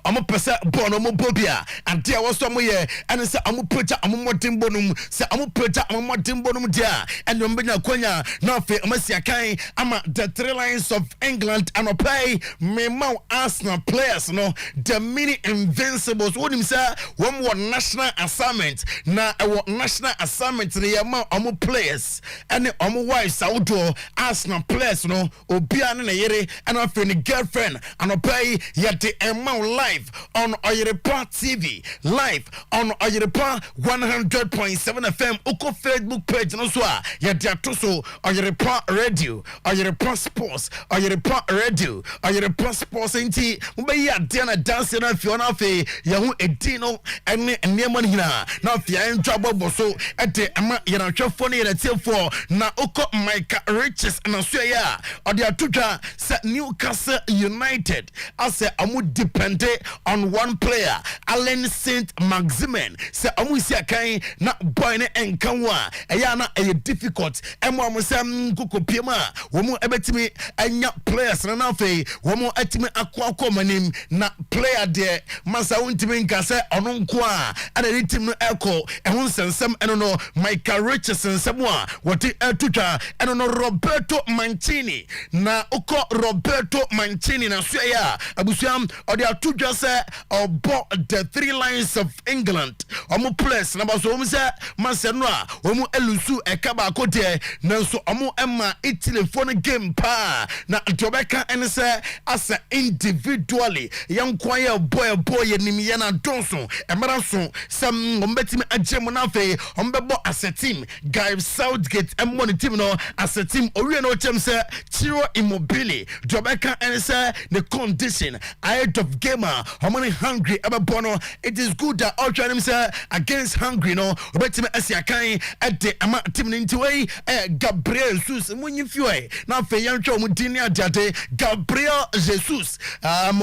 [SPEAKER 2] ɔmo pɛsɛ bɔɔl ɔmo bɔ bia ade a wɔsɔ ɔmo yɛ ɛne sɛ ɔmo pɛgya ɔmo mmɔden bɔ no mu sɛ ɔmo pɛgya ɔmo mmɔden bɔ no mu deɛ a ɛne ɔmo bɛnya akwanya na afei ɔmo asi akan ama the Three Lions of England anɔpɛ mema Arsenal players no the mini invincibles wonim sɛ wɔn wɔ national assignment na ɛwɔ national assignment no yɛ ma ɔmo players ɛne ɔmo wives ahodoɔ Arsenal players no obia ne ne yere ɛna afei ne girlfriend anɔpɛ yɛde ɛma live on Oyerepa TV, live on Oyerepa 100.7 FM. Oko Facebook page no so a yɛde ato so Oyerepa Radio, Oyerepa Sports, Oyerepa Radio, Oyerepa Sports nti mobɛyi adeɛ na dance na afei ɔno afei yɛho ɛdi no ɛne nneɛma no nyinaa na afei yɛntwa bɔbɔ so ɛde ama yɛnahwɛfoɔ ne yɛnatiefoɔ na oko Micah Riches na so yɛ a ɔde ato dwa sɛ Newcastle United asɛ ɔmo depend on one player Allen Saint Maximin say amusi akan na boy ne enkanwa eya na e difficult emo amsam kokopiem a wo mu ebetimi anya players na afei wo mu atimi akwa manim na player de masa wontimi nka se ono nko a ana ni team no eko ehun sensem eno no Michael Richardson sensem a wote atutwa eno no Roberto Mancini na uko Roberto Mancini na so ya abusuam ode atutwa se obo the Three Lions of England omo players na baso omo se manse no a omo elusu eka ba kote na so omo ema Italy phone game pa na Jobeka ene se as individually yankwaye boy nim ye na donso emara so sam ombetimi agem na fe ombebo as a team Guy Southgate emo ne team no as a team owie no chem se Ciro Immobile Jobeka ene se the condition ahead of gamer how many hungry ever bono it is good that all trying him say against hungry no obetime asiakan at the ama team into way Gabriel Jesus munyi fiwe na fe yantwa mudini adade Gabriel Jesus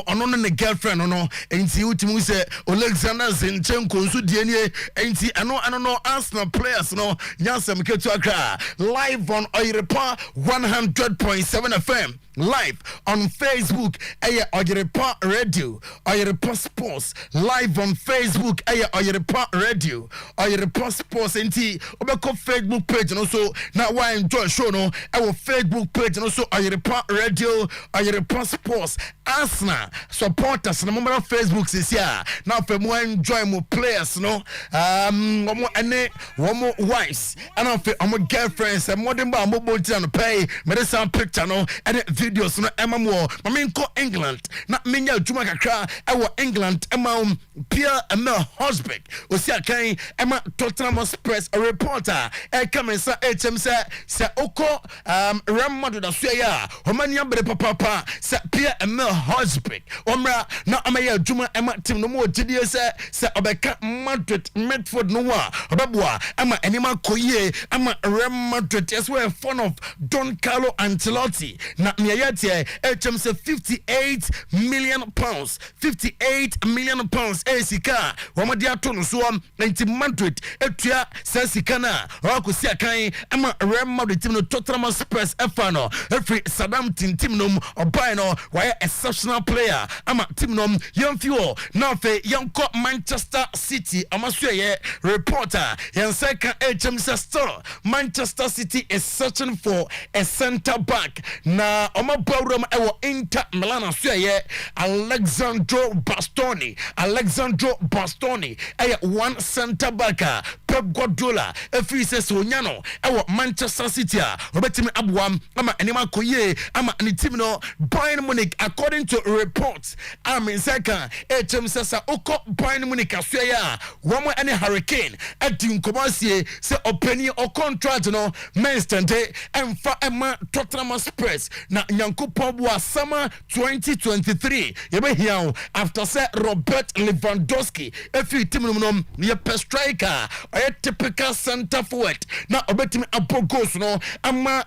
[SPEAKER 2] ono ne girlfriend no enti utimu say Alexander Zinchenko nso die nie enti ano no Arsenal players no nyasem ketu akra live on Oyerepa 100.7 FM live on Facebook Oyerepa Radio Oyerepa Sports live on Facebook Oyerepa Radio Oyerepa Sports enti obeko Facebook page no so na why enjoy show no our Facebook page no so Oyerepa Radio Oyerepa Sports Arsenal supporters na mo Facebook sisia na fe mo enjoy mo players no mo ene mo wives and of mo girlfriends and modern ba mo bonti no pay me some picture no and videos no ema mo mame ko England na menya adwuma kakra ewo England ema Pierre Emil Hosberg osia kan ema Tottenham Express a reporter come and say HM say oko Ramado da so ya homania bre papa say Pierre Emil Hosberg omra na amaya adwuma ema team no mo gidie say obeka Madrid Medford no wa obeboa ama enima koye ama Real Madrid as well fun of Don Carlo Ancelotti na niayete HM say 58 million pounds esika wamadi ato no so enti Madrid etua sika na wakosi akan ama Real Madrid team no Tottenham Spurs efano every Saddam team no obai no why exceptional player ama team no yamfio na fe yanko Manchester City amaso ye reporter yanseka HM still Manchester City is searching for a center back na omabawram ewo Inter Milan aso ye Alexandro Bastoni one center back Pep Guardiola every says onyano ewo Manchester City obetimi abuam ama enema koye ama ni team no Bayern Munich according to reports second HM sasa oko Bayern Munich aso ya womo any Hurricane adi nkomasie se openi o contract no menstente emfa ema Tottenham Spurs na nyankopon bua summer 2023 yebe hia now after say Robert Lewandowski every team no ye per striker or typical center forward na obetimi abogos no ama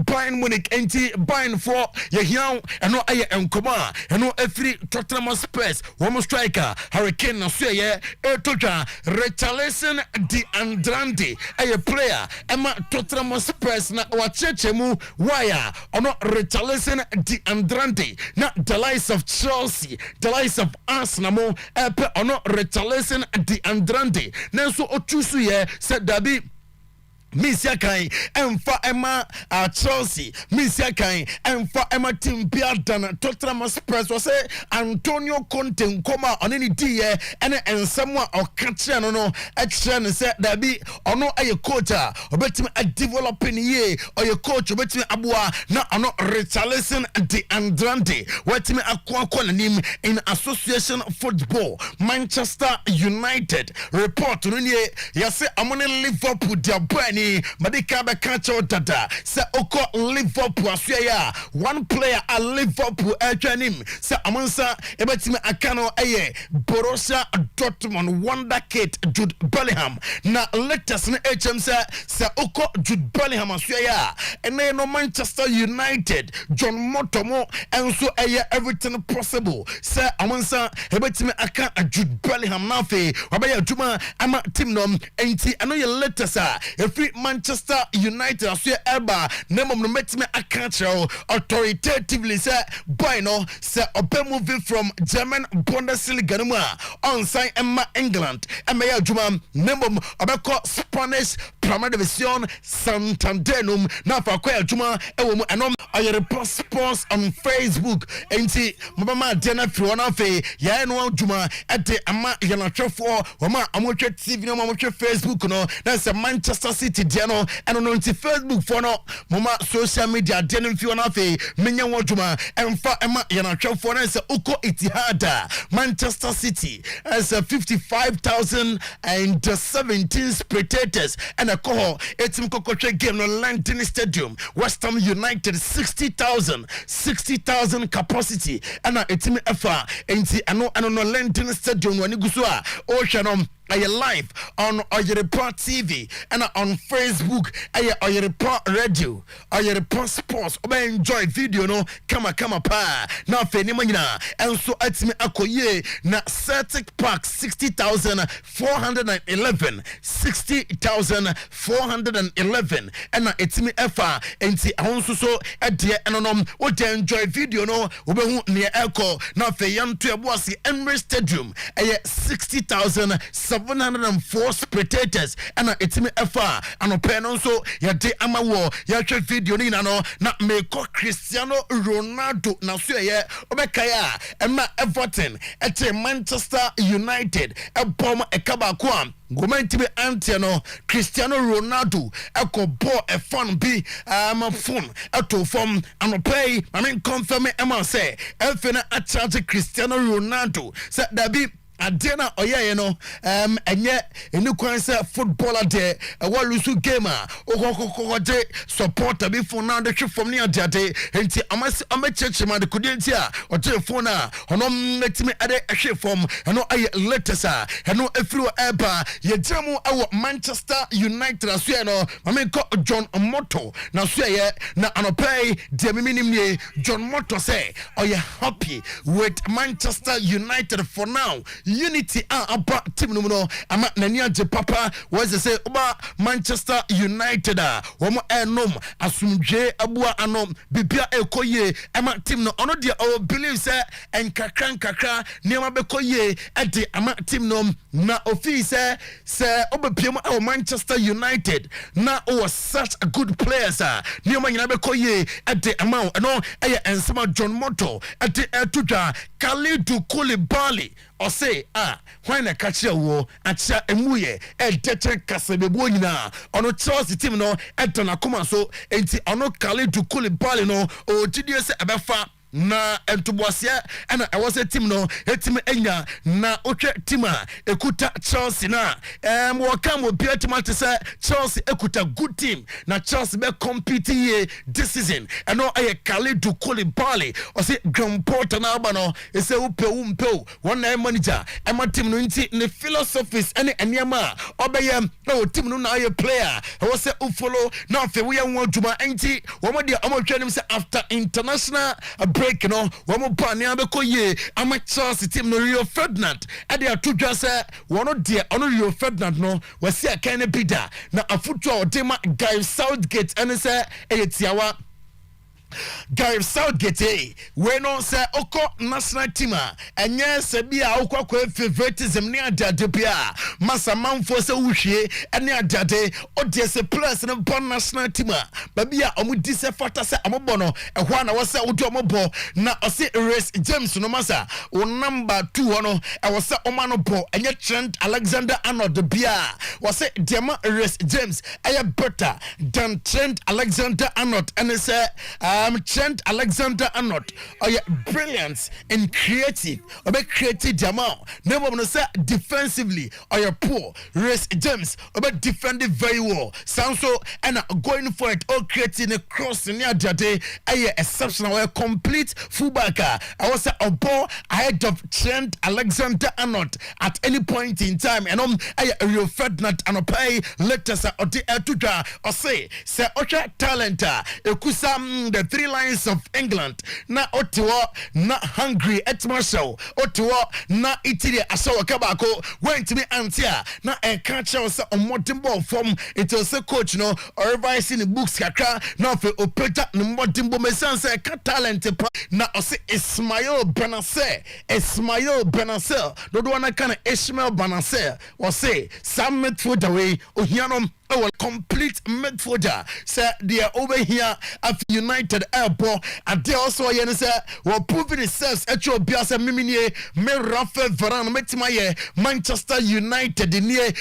[SPEAKER 2] Bayern Munich enti Bayern for ye hian eno aye enkoma eno every Tottenham Spurs one striker Hurricane na so ye etotwa Richarlison di Andrade aye player ama Tottenham Spurs na wachechemu wire ono Richarlison di Andrade na the likes of Chelsea the likes of Arsenal epe ono Richarlison di Andrade na so otusu ye said dabi Misia Kai Emfa Emma Chelsea Misia Kai Emfa Emma Team Biadan Tottenham Spurs was say Antonio Conte nkoma on any day and someone or catch no action said that be or no a coach or better a developing ye or your coach or better abua na no Richarlison the Andrade what me akwa him in association football Manchester United report no ye say I'm gonna Liverpool their brand Madika be catch out dada say oko Liverpool asya one player at Liverpool him say amansa ebetimi akano eye Borussia Dortmund wonder kid Jude Bellingham na latest na HM say oko Jude Bellingham asya ene no Manchester United John Motomo enso eye everything possible say amansa ebetimi aka Jude Bellingham na fe wabaya juma ama team no enti ano ye latest every Manchester United as your elba name of the metime account authoritatively say boy no say open moving from German Bundesliga on sign Emma England Emma Juma name of abeko Spanish Primera Division Santanderum na fa kwa Juma ewo anom Oyerepa Sports on Facebook enti mama dena fiona fe ya no Juma ete ama yana twefo wama amotwe TV no amotwe Facebook no na say Manchester City no and on Facebook for no mama social media denim fi ona fe menya woduma emfa ema yana twefo na say uko Etihad Manchester City as 55,017 spectators and a call etim kokotwe game no London Stadium West Ham United 60,000 capacity and etim efa enti ano no London Stadium wani gusua o hwanom aye live on Oyerepa TV and on Facebook aye Oyerepa Radio Oyerepa Sports oba enjoy video no kama pa na fe ni manyina enso atimi akoye na Celtic Park 60,411 and etimi efa enti ahonso so ede enonom wo enjoy video no obehu ne eko na fe yanto eboasi Emirates Stadium aye 60,704 spectators and etimi efa anopeno so yade amawo yatwe video ni no na meko Cristiano Ronaldo na so ye obekaya ema Everton ete Manchester United ebom ekaba kwa Gomentime Antiano Cristiano Ronaldo eko bo e fun bi phone eto form anopay I mean confirm ema say elfena a charge Cristiano Ronaldo say dabi Adena oye no enye enukwan say footballer de walusu gamer okokokoje supporter be for now the trip from near ade enti amachechema de kudenti a oje phone a ono metime ade ehwe form eno aye latest a eno efiri eba ye jamu awo Manchester United aso no mame ko John Motto na so ye na anopay de miminim John Motto say oye happy with Manchester United for now unity aba team no ama nani age papa was say oba Manchester United womo enom asumdwe abua anom bibia ekoye ama team no ono dia o believe say enkakra niam bekoye ade ama team no na office say obepiem our Manchester United na was such a good players niam nyina bekoye ade ama no eye ensema John Motto ade etudwa Kalidou Koulibaly or say when na catch wo acha emuye edete kasebebo nyina ono Chelsea team no etona koma so enti ono Kalidou Koulibaly no o gidie se abefa na entoboase ana e was a team no team enya na otwe team a ekuta Chelsea na waka mo bia team to say Chelsea ekuta good team na Chelsea be compete here this season and no aye Khalidou Koulibaly o say Graham Potter na aba no e say umpe one manager e ma team no nti ne philosophies ene eniama obeye o team no na aye player e was say follow na fe we yan adwuma enti wo mo de o twanim say after international break no wo mo pa ne abekoye ama Chelsea team no Rio Ferdinand e de atodwa say wono de ono Rio Ferdinand no wasi aka ne bida na afutu a odema Guy Southgate ene say e tiawa Gareth Southgate we no say oko national team enye se bia okwa favoritism ne adade bia masa manfo se wuhwie ene adade ode se plus ne bon national team ba bia omudi se fata se amobo no ehwa na wose odi omobo na ose Reece James no masa o number 2 no e wose oma no bo enye Trent Alexander-Arnold bia wose Dema Reece James eye better than Trent Alexander-Arnold and say Trent Alexander-Arnold brilliance and creative creative Jamal never no say defensively poor Reece James defending very well sound so and going for it all creating a cross near Jade exceptional complete fullback I was a ball ahead of Trent Alexander-Arnold at any point in time and Rio Ferdinand and pay letters or the or say Ocha talent ekusam the three lines of England na Otuo na Hungary et Marshall Otuo na Italy asawa kabako went to me antia na catch us on modern ball from it was a coach no or revising the books kakra na fe opeta no modern ball mesanse ka talent na ose Ismail Benacer do na kana Ismail Benacer or say some midfielder way ohianom complete midfielder say they are over here at United Airport and they also say well proving themselves at your biasa miminie me Rafael Varane metima Manchester United near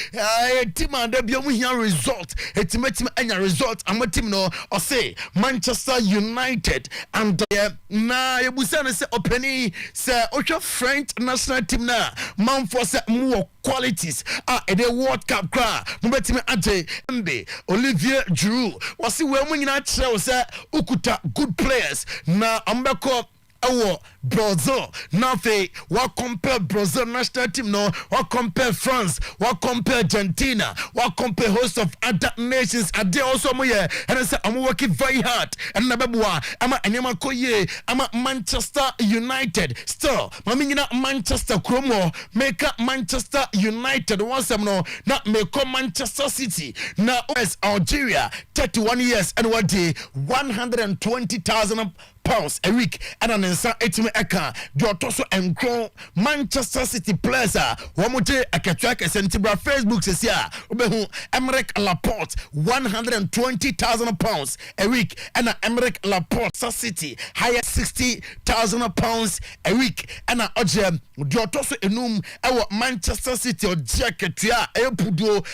[SPEAKER 2] team and they be here result etimetima enya result and team no or say Manchester United and na yebusane say openi say ocha French national team na man for say more qualities the World Cup cra mbetima ante Mbe Olivier Giroud wasi we mu nyina kire say ukuta good players na ambeko awo Brazil nafe wa compare Brazil national team no wa compare France wa compare Argentina wa compare host of other nations and they also mo here and say am working very hard and na beboa ama enyama koye ama Manchester United still mami nyina Manchester kromo make Manchester United once no na make Manchester City na US Algeria 31 years and what day 120,000 pounds a week and an insa etime eka jotoso enkron Manchester City players womote akatwa kesentibra Facebook sesia obehu Emerick Laporte 120,000 pounds a week and Emerick Laporte City higher 60,000 pounds a week and oje jotoso enum ewo Manchester City ojaketwa epudo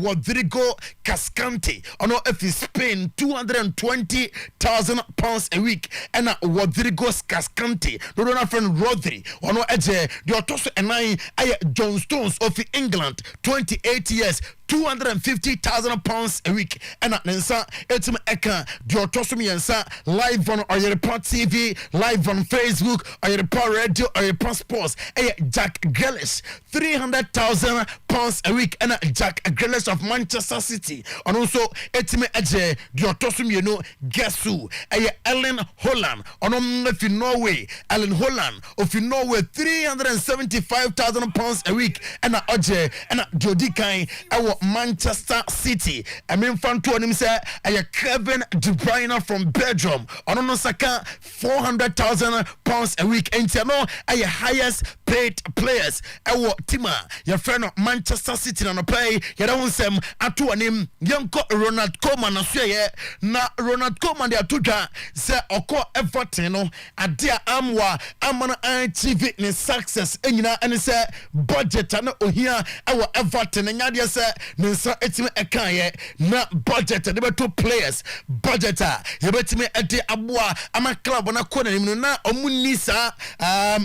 [SPEAKER 2] Rodrigo Cascante ono efi Spain 220,000 pounds a week and Rodrigo Cascante no na friend Rodri ono eje the otoso enai John Stones of England 28 years 250,000 pounds a week and Nansa etum eka the otoso miensa live on Oyerepa TV live on Facebook Oyerepa Radio Oyerepa Sports Jack Grealish 300,000 pounds a week and Jack Grealish of Manchester City and also etum eje the otoso mienu guess who Ellen Holland on of Norway Ellen Holland of Norway 375,000 pounds a week and oje and Jody Kai Manchester City. I mean, fan to him say, Kevin De Bruyne from Belgium. On Saka 400,000 pounds a week. And you know, highest paid players. Our team, your friend of Manchester City, and play. You don't say, Atu him, young Ronald Koeman. Na Ronald Koeman, they are two say, Oko Everton, no, and dear Amwa, Amana TV success. And you know, and say, budget, and here, our Everton, and Yadia say, nensa etime ekaye na budget de beto players budget yebetime ede aboa ama club na kona nim na omuni sa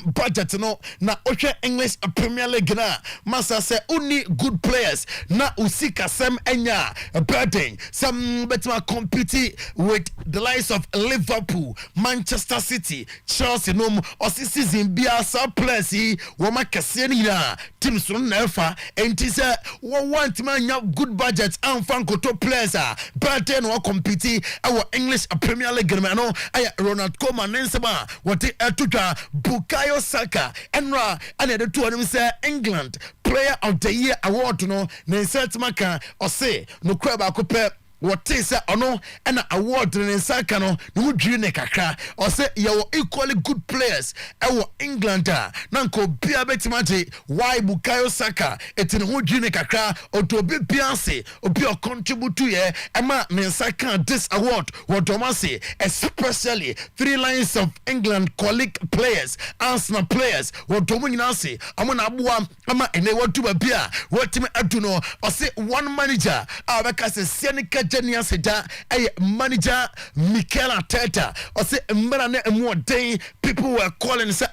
[SPEAKER 2] budget no na ohwe English Premier League na masa se uni good players na usika sem enya burden some betima compete with the likes of Liverpool, Manchester City, Chelsea no osi season bia surplus wo makase ni na teams no nefa enti se wo want man good budget and fan koto players burden no compete our English Premier League no aya Ronald Koeman nsema what etutwa Bukayo Saka enra and the two of them say England Player of the Year award no nensa maka ose no kwaba kope what is ono and award in Saka no no dream kakra or say you equally good players our England nanko bia betimate why Bukayo Saka etin ho dream kakra or to be Beyonce or be contribute to ye ema Saka this award what Tomasi especially 3 lines of England colleague players Arsenal players what Tomunasi amona abuwa ama ene what to be what team aduno or say one manager abaka se Seneca Genia Seda a manager Mikel Arteta or say Mbarane more day people were calling say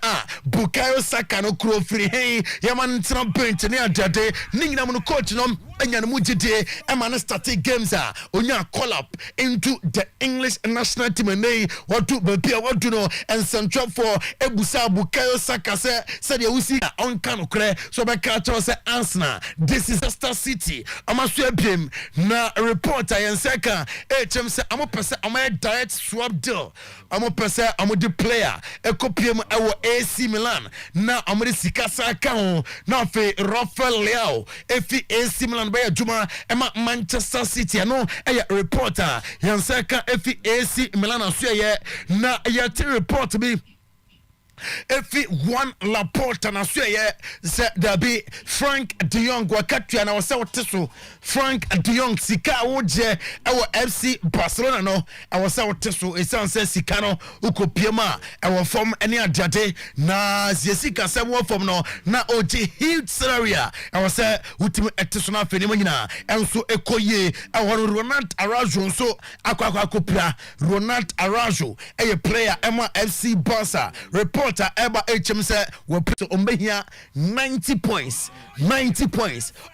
[SPEAKER 2] Bukayo Saka no crow free hey yaman tina bench ni adade ninga no coach no enya no mujide e man start games onya call up into the English national team and what to be what to know and central for ebusa Bukayo Saka say the usi on kan okre so be catch us Arsenal this is Leicester City amaso abiem na reporter Saka HM say amo pese amo direct swap deal amo pese amo the player ekopiem ewo AC Milan na amo de sika Saka ho na fe Rafael Leao efi AC Milan be adwuma ema Manchester City no reporter Saka efi AC Milan aso ye na ye report bi Efi one Laporta na so ye se there be Frank de Jong wakatua na wose woteso Frank de Jong sika woje ewo FC Barcelona no wose woteso esan se sika no ukopiema ewo form ene adade na sika se wo form no na oje huge salary wose utimi eteso na afeni nyina enso ekoye ewo Ronald Araujo nso akwa Ronald Araujo player ema FC Barca report Eba HM say we put ombehia 90 points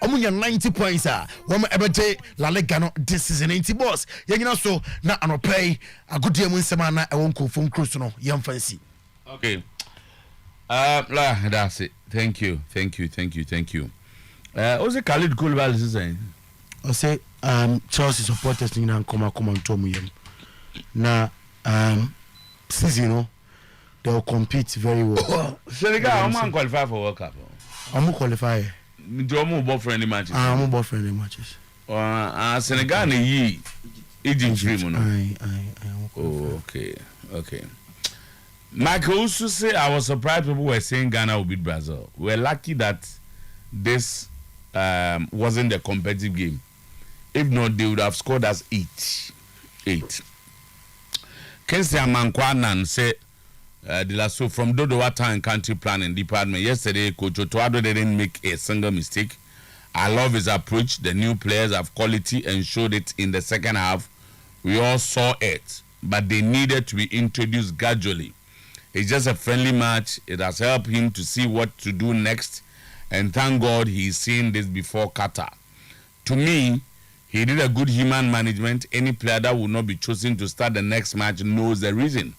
[SPEAKER 2] omunya 90 points we ebeje La Liga no this season 90 boss yengina so na anopay agudie mu nsema na e wonko phone cruise no yam fancy
[SPEAKER 1] okay that's it thank you Ose Khalid Koulibaly is saying
[SPEAKER 2] Ose Chelsea supporters ni na koma ntomu yam na season no they will compete very well.
[SPEAKER 1] Senegal, I'm qualify for World Cup.
[SPEAKER 2] I'm qualify.
[SPEAKER 1] Do you move friendly matches?
[SPEAKER 2] I'm about friendly matches.
[SPEAKER 1] Senegal ni Egypt dream no.
[SPEAKER 2] I
[SPEAKER 1] Okay. Michael also say I was surprised people were saying Ghana will beat Brazil. We're lucky that this wasn't a competitive game. If not, they would have scored us 8. Kensi Amankwanan say so from Dodowata and country planning department yesterday Coach Otuado didn't make a single mistake. I love his approach. The new players have quality and showed it in the second half. We all saw it, but they needed to be introduced gradually. It's just a friendly match. It has helped him to see what to do next, and thank God he's seen this before Qatar. To me, he did a good human management. Any player that will not be chosen to start the next match knows the reason.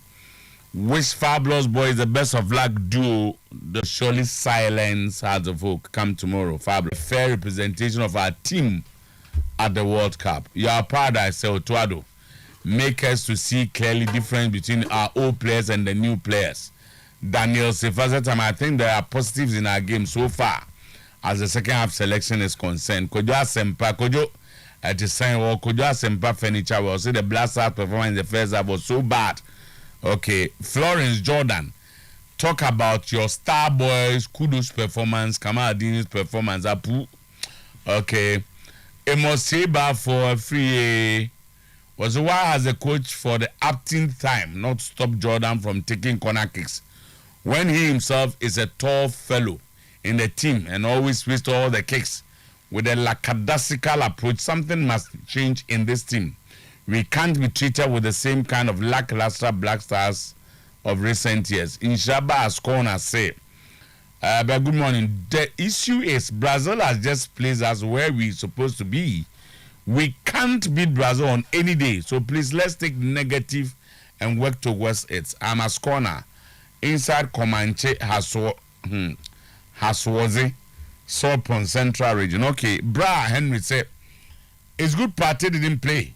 [SPEAKER 1] Wish Fabulous Boys the best of luck duo. The surely silence has of hope come tomorrow. Fabulous. Fair representation of our team at the World Cup. Your paradise, Otuado. Make us to see clearly difference between our old players and the new players. Daniel Sefazetam, I think there are positives in our game so far as the second half selection is concerned. Kojo Asempa, Kojo at the same wall, Kojo Asempa furniture. We'll say the Blasters performance in the first half was so bad. Okay, Florence Jordan, talk about your star boys, Kudos performance, Kamal performance, Apu. Okay, Amos Seba for a free. Was why as a coach for the 18th time not stop Jordan from taking corner kicks when he himself is a tall fellow in the team and always waste all the kicks with a lackadaisical approach. Something must change in this team. We can't be treated with the same kind of lackluster Black Stars of recent years. Inshaba Ascona say, but good morning. The issue is Brazil has just placed us where we're supposed to be. We can't beat Brazil on any day. So please, let's take negative and work towards it. I'm Ascona. Inside Comanche Haswazi, Sopon Central Region. Okay, Bra Henry said, it's good Partey didn't play.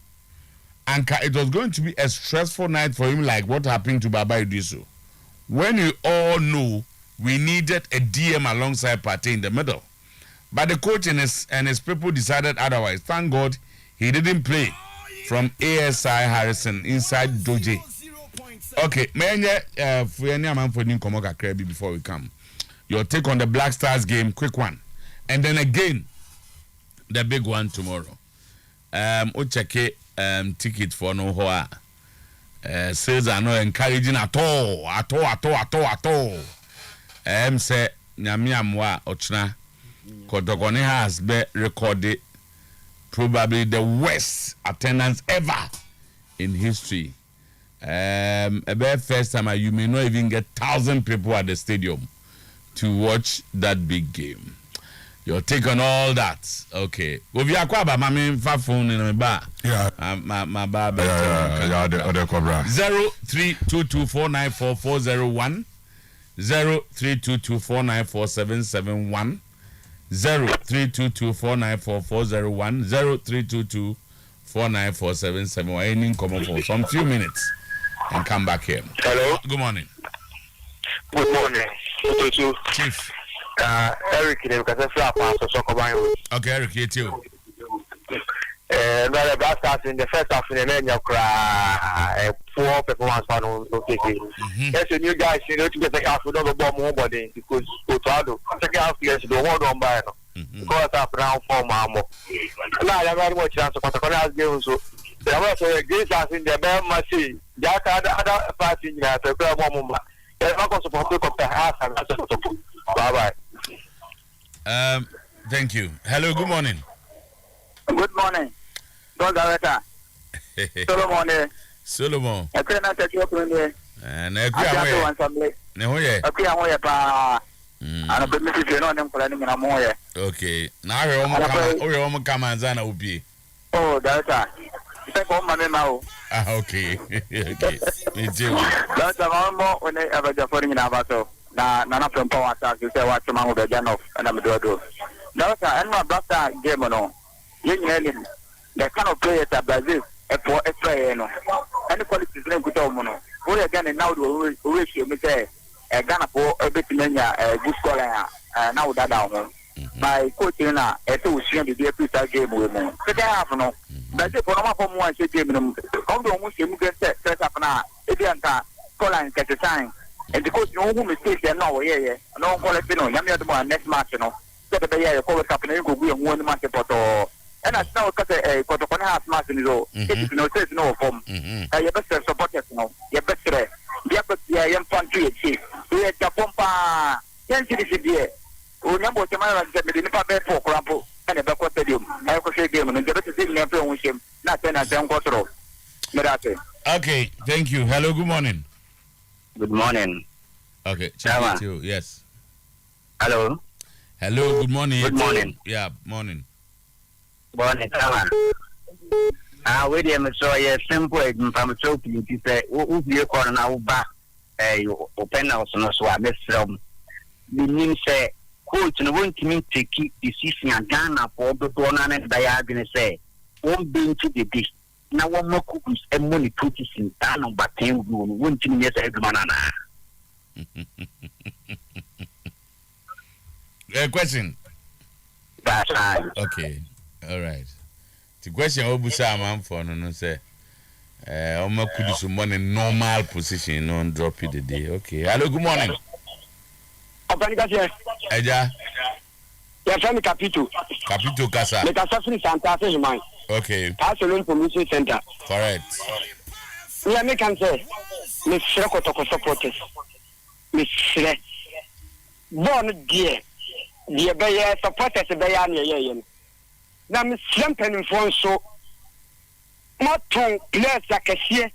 [SPEAKER 1] And it was going to be a stressful night for him, like what happened to Baba Idiso. When you all know we needed a DM alongside Partey in the middle. But the coach and his people decided otherwise. Thank God he didn't play. From ASI Harrison inside Doje. Okay, before we come. Your take on the Black Stars game, quick one. And then again, the big one tomorrow. Check ticket for no hoa. Sales are not encouraging at all. Say Nyamiamwa Ochna Kotokone has been recorded probably the worst attendance ever in history. About first time you may not even get 1,000 people at the stadium to watch that big game. Your take on all that, okay? If you are quite about my phone in my bar, yeah, my bar, yeah, the cobra 0322494401, 0322494771, 0322494401, 0322494771. Any common for some few minutes and come back here.
[SPEAKER 4] Hello.
[SPEAKER 1] Good morning.
[SPEAKER 4] Good morning.
[SPEAKER 1] Chief.
[SPEAKER 4] Eric, because I
[SPEAKER 1] okay, Eric, you too.
[SPEAKER 4] The Black Stars in the first half in the men, you cry poor performance. Yes, you guys, you know, to get the half without the bomb nobody because Otuado, second half, yes, the one on by because up round for Mammo. Now, I very much chance to Cotacona's game. So, there was a great chance in the Bell Machine. Jack had other party in the club moment. There's not supposed to compare half and bye bye.
[SPEAKER 1] Thank you. Hello, good morning.
[SPEAKER 4] Good morning. Don't director.
[SPEAKER 1] Solomon.
[SPEAKER 4] I can't take your plan.
[SPEAKER 1] And I can't
[SPEAKER 4] wait.
[SPEAKER 1] No, yeah.
[SPEAKER 4] I can't wait. And I've been missing on them for any more.
[SPEAKER 1] Okay. Now we're almost come and Zana will be.
[SPEAKER 4] Oh, director. Take home my memo.
[SPEAKER 1] Ah, okay. Okay. Me too.
[SPEAKER 4] That's a more when they ever just putting in Avato. None of them power stars. You say what's the man with the Janoff and I'm a dodo. Director, and my brother game on. The kind of players that Brazil for extra any quality is named Kutomono. We again now we wish you say a Ghana for a bit mania a good scholar now that down. My coach in a 2 the day game with me. Second half no. Brazil for no more one game. How do you get set up now? If you can't call and catch a time. And the coach no mistakes and no yeah. No quality no. Yamia next match no. So the year call up and go be one match for and I now cut a Cotocone half match in the row. It is no says no form. Your best supporters no. Your best young country chief. We had Japompa 10 cities here. Unyambo Tamara and the Nipa Bed for Crampo and a backward stadium. I could say game and the best thing never with him. Not 10 and 10 quarter.
[SPEAKER 1] Okay, thank you. Hello, good morning.
[SPEAKER 4] Good morning.
[SPEAKER 1] Okay, check you. Yes.
[SPEAKER 4] Hello.
[SPEAKER 1] Hello, good morning.
[SPEAKER 4] Good morning.
[SPEAKER 1] Yeah, morning.
[SPEAKER 4] Morning, Tama. William, so yes, simple from Chopping. You say, who be a corner now back? You open house no swap. This from the name say, coach, no one can take decision and Ghana for the one and Diagone say, won't be into the dish. Now, one more cookies and money cookies in town, but 10 won't you miss a banana?
[SPEAKER 1] Question.
[SPEAKER 4] That's right.
[SPEAKER 1] Okay. All right. The question Obusa man for no say Oma could some money normal position on drop it the day. Okay. Hello, good morning. Eja.
[SPEAKER 4] Your friend Capito
[SPEAKER 1] Casa.
[SPEAKER 4] The Casa Santa is mine.
[SPEAKER 1] Okay.
[SPEAKER 4] Barcelona Community Center.
[SPEAKER 1] Correct.
[SPEAKER 4] Yeah, me can say Miss Shreko supporters. Miss Shre. Born dear. The supporters be
[SPEAKER 5] na me siampen fonso maton players akehie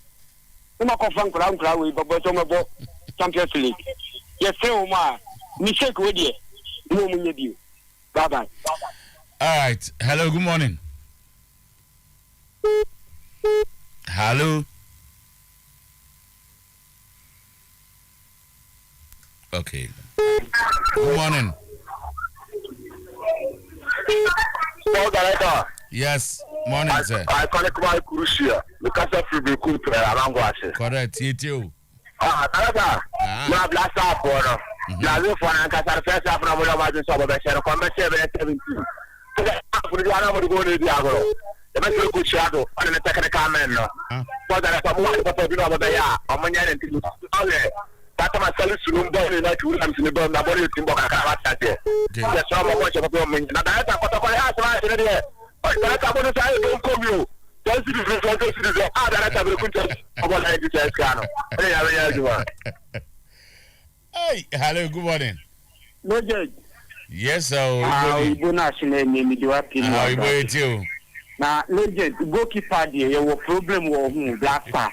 [SPEAKER 5] na ko fan kra we bobo so mebo Champions League yes say o ma mi shake we die no mu nye bio bye bye.
[SPEAKER 1] All right, hello, good morning. Hello. Okay. Good morning.
[SPEAKER 6] Well, director.
[SPEAKER 1] Yes, morning, sir.
[SPEAKER 6] I call it quite crucial because of the coup around Washington.
[SPEAKER 1] Correct, you.
[SPEAKER 6] Director. You blast up for Lazio for an Casar Fest up from the Margin of the Share Commercial 17. So that's what I want to go to Diago. The best good shadow on the technical man. For the Samuel of the Yah, or Manyan and That's my solution. Like you have seen the bomb, the body in Boca. That's all I watch of a woman. Now, that's what I have right in there. But that's what I say, don't come you. That's the result of the other about
[SPEAKER 1] Hey, hello, good morning.
[SPEAKER 5] No judge.
[SPEAKER 1] Yes, sir.
[SPEAKER 5] How you national name do happy.
[SPEAKER 1] How you wait you?
[SPEAKER 5] Na legend goalkeeper there your problem wo hu Black Star.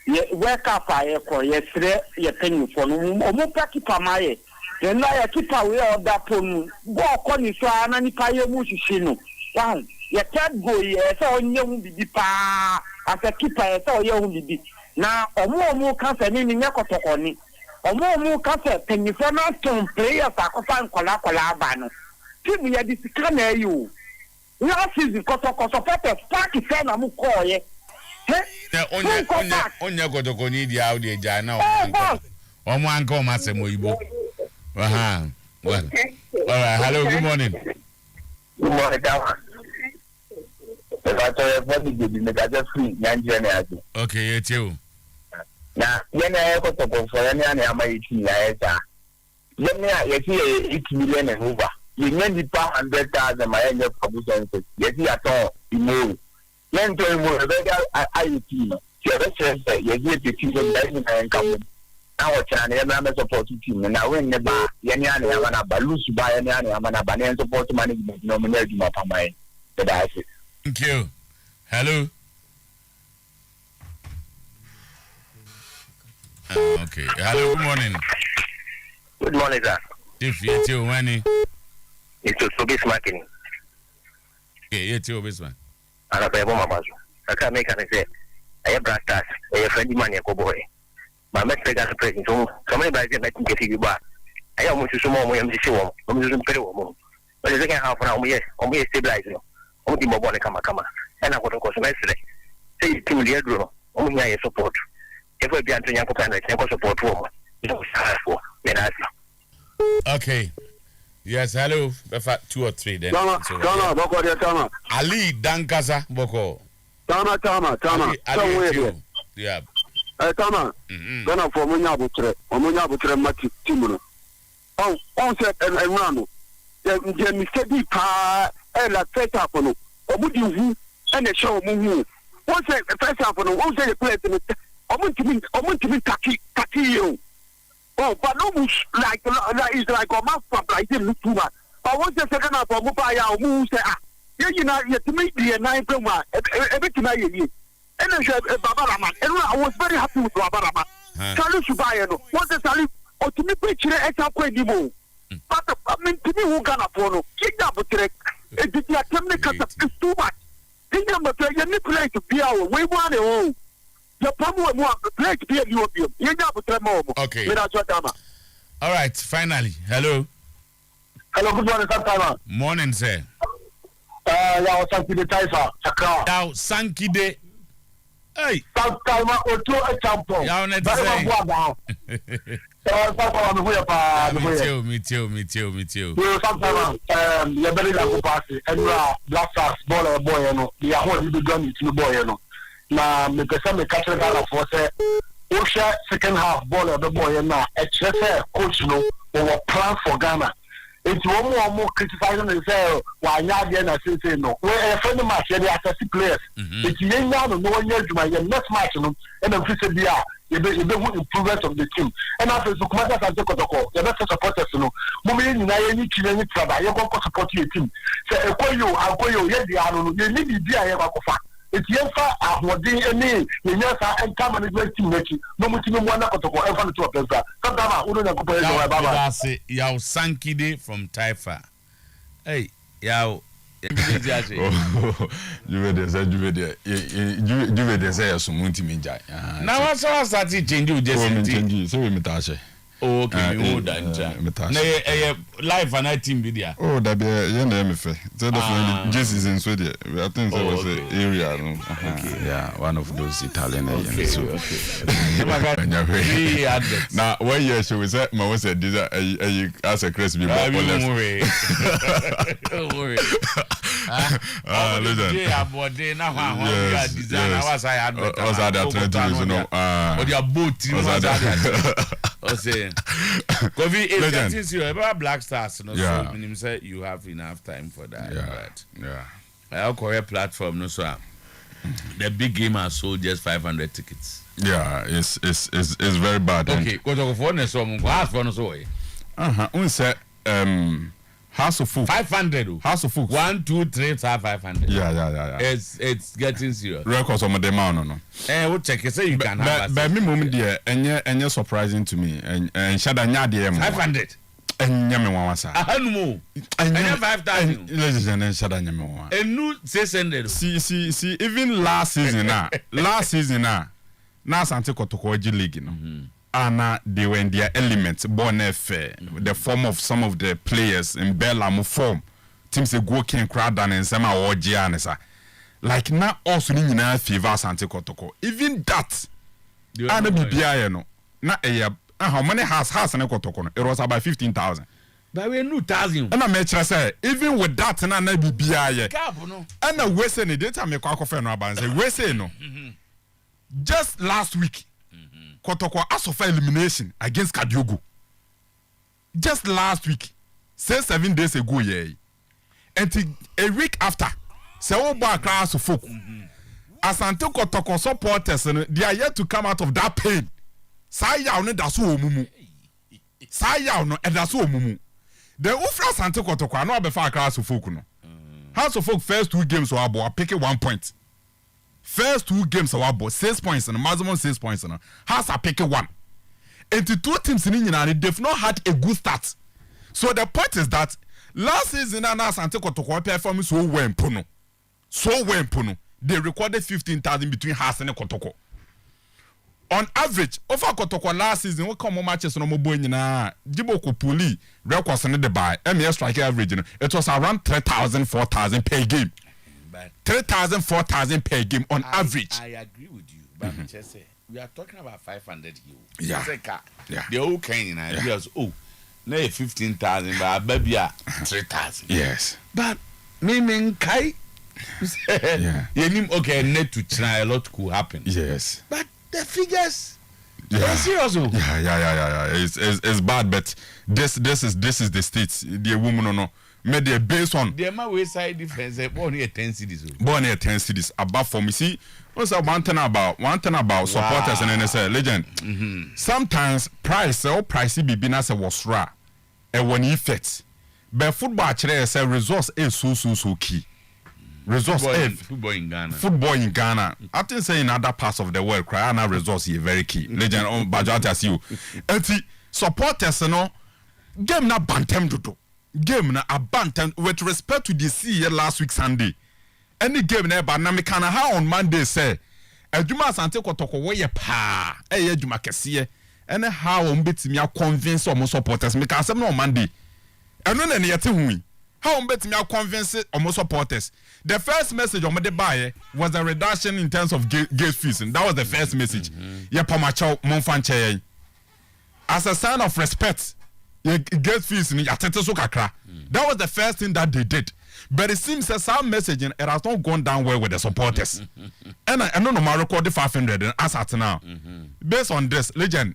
[SPEAKER 5] Ye wake up aye ko ye tre ye penny for no omo keeper maye. Ye na ye keeper we order ponu. Go ko ni so ana ni pa ye mu hihye no. Wow. Ye third goal ye say onye hu bibi pa. As a keeper ye say onye hu bibi. Na omo ka se ni nya kotoko ni. Omo ka se penny for na ton players akofa nkola aba no. Team ye di sika na you. Last season, koto pete spark is na mu call ye.
[SPEAKER 1] Onya koto ni di out the jana. Omo anko masemo ibo. Aha. Well. All right. Hello. Good morning.
[SPEAKER 6] Good morning, Dama. If I tell you what you did, I just free.
[SPEAKER 1] Okay, it's you.
[SPEAKER 6] Now, I got to go for any other 18 years. You see 8 million and over. You need the 100,000 my annual publishing. Yes, at all. You know. Then to more IUP. You get the team and come. Now, China, I'm a support team. And I win the bar. Yanni, I'm going to lose by any other support management. Nominated my mind.
[SPEAKER 1] Thank you. Hello. Okay. Hello. Good morning.
[SPEAKER 6] Good morning, sir.
[SPEAKER 1] If it's you, Wanny.
[SPEAKER 6] It's a bit smacking.
[SPEAKER 1] Okay, it's your business.
[SPEAKER 6] And I pay my bazu. I can't make any say. I have brastas. I have friendly money, boy. My message got a present. So many guys get get you back. I am with you some more. I'm just sure. I'm using pretty woman. But the second half an hour, yes, I'm here stabilizing. I'm the mobile come. And I got to go some yesterday. Say to the other. I'm here support. If we be answering your plan, I can support woman. You know, for
[SPEAKER 1] okay. Yes, hello. 2 or 3 then.
[SPEAKER 5] Tama, boko dia tama.
[SPEAKER 1] Ali Dankasa boko.
[SPEAKER 5] Tama.
[SPEAKER 1] Ali, yeah.
[SPEAKER 5] Tama. Gana for munya butre mati timuno. On se enrano. Je mi sedi pa la feta fono. Obudi hu ene show mu hu. Won se feta fono, won se play te. Omuntimi taki you. Oh, but no like it's like a mouth pump like him look too much. But once the second half of Mupaya, who say, you know, you to make the 9 promo, everything I you. And I said, Babarama, and I was very happy with Babarama. Salu Subayano, what's the Salu, or to me, picture extra quenimo. But I mean, to me, who can afford kick up a trick. It did not tell too much. Think about you need to be our way one home. The problem play to be a European. You never more.
[SPEAKER 1] Okay. All right, finally. Hello.
[SPEAKER 6] Hello, good morning, Sometymer.
[SPEAKER 1] Morning, sir.
[SPEAKER 6] Yeah, Sankide Taifa, Chakra.
[SPEAKER 1] Now, Sankide. Hey.
[SPEAKER 6] Sometymer Otuo Acheampong.
[SPEAKER 1] Yeah, on it. Me too.
[SPEAKER 6] You Sometymer, you're very like party. And you are Black Stars, boy, you know. You are holding the gun to the boy, you know. Na me pesa me catch that for say o share second half ball of the boy na e chese coach no o plan for Ghana it wo criticizing and say wa nya dey na say no we e friend match dey assess players it yenya no nya djuma ye next match no e na fi say bia you be improvement of the team. And after the commander has the protocol, the best supporters no. Moment in I need to trouble. You go support your team. Say I'll call you. Yes, you need to be a Yakofa. It's yes, I would be any yes, and come and great team making. No much no one protocol ever to a person. Sometimes I wouldn't compare
[SPEAKER 1] Baba. Yao Sankide from Taifa. Hey, Yao.
[SPEAKER 7] Juvede say Sumunti Minja.
[SPEAKER 1] Now I saw started changing just
[SPEAKER 7] so we metache.
[SPEAKER 1] Okay, we would live and I team video.
[SPEAKER 7] Oh, that be me fe. So the Jesus in Sweden. I think that was the area. Yeah, one of those Italian areas. Now, when you show we say, my was a you ask a Chris be more
[SPEAKER 1] listen. Black Stars, no, so meaning say you have enough time for that. Our Korea platform, no, so the big game has sold just 500 tickets.
[SPEAKER 7] Yeah, it's very bad.
[SPEAKER 1] Okay, go to phone so ask for no so.
[SPEAKER 7] We say House of Folk
[SPEAKER 1] 500.
[SPEAKER 7] House of Folk
[SPEAKER 1] 1, 2, 3, 500.
[SPEAKER 7] Yeah.
[SPEAKER 1] It's getting serious.
[SPEAKER 7] Records on the man no.
[SPEAKER 1] We'll check it. Say you can have.
[SPEAKER 7] But me moment there, and surprising to me. And Shada Nyadi
[SPEAKER 1] 500.
[SPEAKER 7] And Yami Wasa.
[SPEAKER 1] Ahanumo. And 5,000.
[SPEAKER 7] Ladies and Shada Nyami.
[SPEAKER 1] And new 600.
[SPEAKER 7] See, even last season now, now Sante Kotokoji League, and they were in their elements, born the form of some of the players in Bella form. Teams a go can crowd down and some or Gianessa. Like now also in favor Sante Kotoko. Even that, and BBI no. Na how many has and Kotoko? It was about 15,000.
[SPEAKER 1] But we knew 1,000. And
[SPEAKER 7] I make sure say even with that and I BBI.
[SPEAKER 1] No.
[SPEAKER 7] And I was saying the data make a coffee no abanze. We say no. Just last week. Kotoko asked for elimination against Kadiogo. Just last week, say 7 days ago, and a week after, say all back class of folk. Asante Kotoko supporters, they are yet to come out of that pain. Saya no dasu omumu. Saya no edasu omumu. The Ufra Asante Kotoko no abefa class of folk no. House of Folk first 2 games were about pick 1 point. First 2 games are about 6 points and maximum 6 points and has a pick 1. And the 2 teams in United they've not had a good start. So the point is that last season Asante Kotoko performed so well Puno. They recorded 15,000 between Has and Kotoko. On average, over Kotoko last season, we come on matches no more na Jibo Kopuli records in the buy. MES strike average, it was around 3,000, 4,000 per game. 3,000, 4,000 per game on average.
[SPEAKER 1] I agree with you, but just say we are talking about 500 here.
[SPEAKER 7] Yeah.
[SPEAKER 1] The whole Kenyan ideas. Oh, now 15,000, but baby 3,000.
[SPEAKER 7] Yes.
[SPEAKER 1] But me Kai. Okay, net to try a lot could happen.
[SPEAKER 7] Yes.
[SPEAKER 1] But the figures. Yeah. Serious.
[SPEAKER 7] Yeah. It's bad, but this is the states. The woman no. Made a based on
[SPEAKER 1] the amount we side difference. Born here 10 cities.
[SPEAKER 7] Above for me. See, what's one thing about supporters and NSL legend. Sometimes price or pricey be as a was raw. And when he fits, but football actually say resource is so key. Resource
[SPEAKER 1] football in Ghana.
[SPEAKER 7] I think say in other parts of the world, cry now resource is very key. Legend on Bajata as you. And supporters game na bantem dodo. Game na abandon with respect to the CE last week Sunday. Any game na ba na me kana how on Monday say adwuma Asante Kotoko we ye pa adwuma kese ene how on betimi convince omo supporters me ka asem na on Monday eno na ne yete hui how on betimi convince omo supporters. The first message omo de buy was a reduction in terms of gate fees, and that was the first message. Ye pa macho monfanche as a sign of respect. Get fees in so kakra. That was the first thing that they did. But it seems that some messaging it has not gone down well with the supporters. And I don't know my record the 500 as at now. Based on this, legend,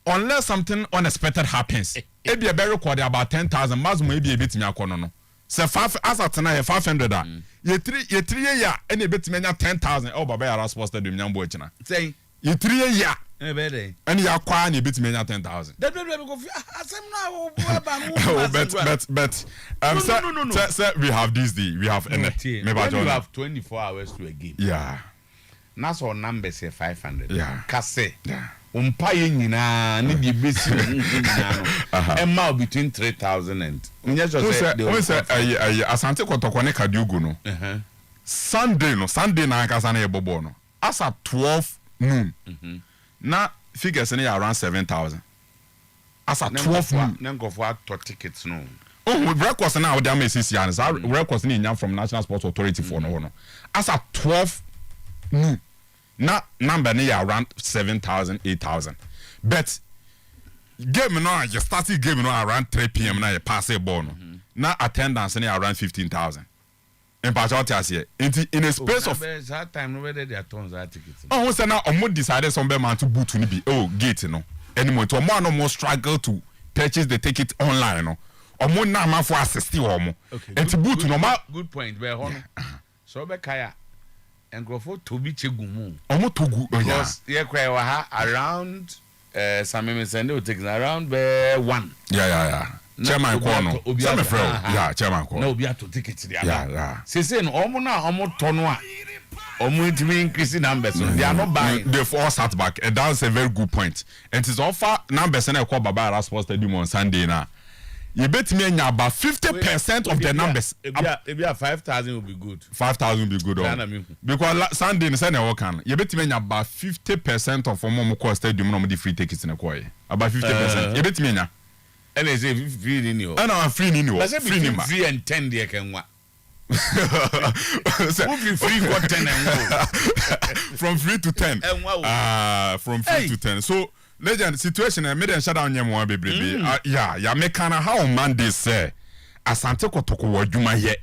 [SPEAKER 7] unless something unexpected happens, it be a better record about 10,000 miles maybe a bit in your corner. So 5 as at now 500 ye 3 year and a bit many 10,000 oh baba are supposed to do nyambo china.
[SPEAKER 1] Say
[SPEAKER 7] ye 3 year And you acquire and you beat me 10,000.
[SPEAKER 1] But
[SPEAKER 7] sir, we have this day. We have maybe
[SPEAKER 1] you have 24 hours to a game.
[SPEAKER 7] Yeah.
[SPEAKER 1] That's our numbers here 500.
[SPEAKER 7] Yeah.
[SPEAKER 1] Kase.
[SPEAKER 7] Yeah.
[SPEAKER 1] Umpaye nyina ni di besi no. Between 3,000 and.
[SPEAKER 7] Asante Kotoko ne Kadiogo no. Sunday na kasa na ebobo no. As at 12 noon. Na figures ne around 7,000. As at 12 noon.
[SPEAKER 1] Nango for tickets no.
[SPEAKER 7] Oh, records now they am CC and records ni nya from National Sports Authority for no. As at 12 noon. Na number ne around 7,000, 8,000. But game no you started game no around 3 p.m. na you pass a ball no. Na attendance ne around 15,000. In particular here in a space of
[SPEAKER 1] that time nobody there tons that tickets.
[SPEAKER 7] Oh, we say now omo decided some man to boot ni be gate no. Anymore to omo no more struggle to purchase the ticket online no. Omo na ma for assist omo. And to boot no ma
[SPEAKER 1] good point be hono. So be kaya engrofo to be chegumu.
[SPEAKER 7] Omo togu
[SPEAKER 1] because ye kwa ha around some send will take around 1.
[SPEAKER 7] Yeah. Chairman Kono. Some friend. Yeah, Chairman Kono.
[SPEAKER 1] No obi ato ticket there.
[SPEAKER 7] Yeah.
[SPEAKER 1] Say no omo tono a omo intimi increase numbers so they are not buying.
[SPEAKER 7] They've all sat back and that's a very good point. And it is offer numbers na call Baba Sports Stadium on Sunday na. You bet me about 50% of the numbers.
[SPEAKER 1] If you have 5,000 will be good.
[SPEAKER 7] 5,000 will be good. Because Sunday in Sunday work you bet me about 50% of Omo Ko Stadium no the free tickets na call. About 50%. You bet me nya.
[SPEAKER 1] And they say free in you.
[SPEAKER 7] And I'm free in you.
[SPEAKER 1] Free and 10 there can what. Free for 10 and
[SPEAKER 7] from 3 to 10. From 3 to 10. So legend situation I made and shut down your baby. Yeah, make kind of how Monday say Asante Kotoko wadjuma ye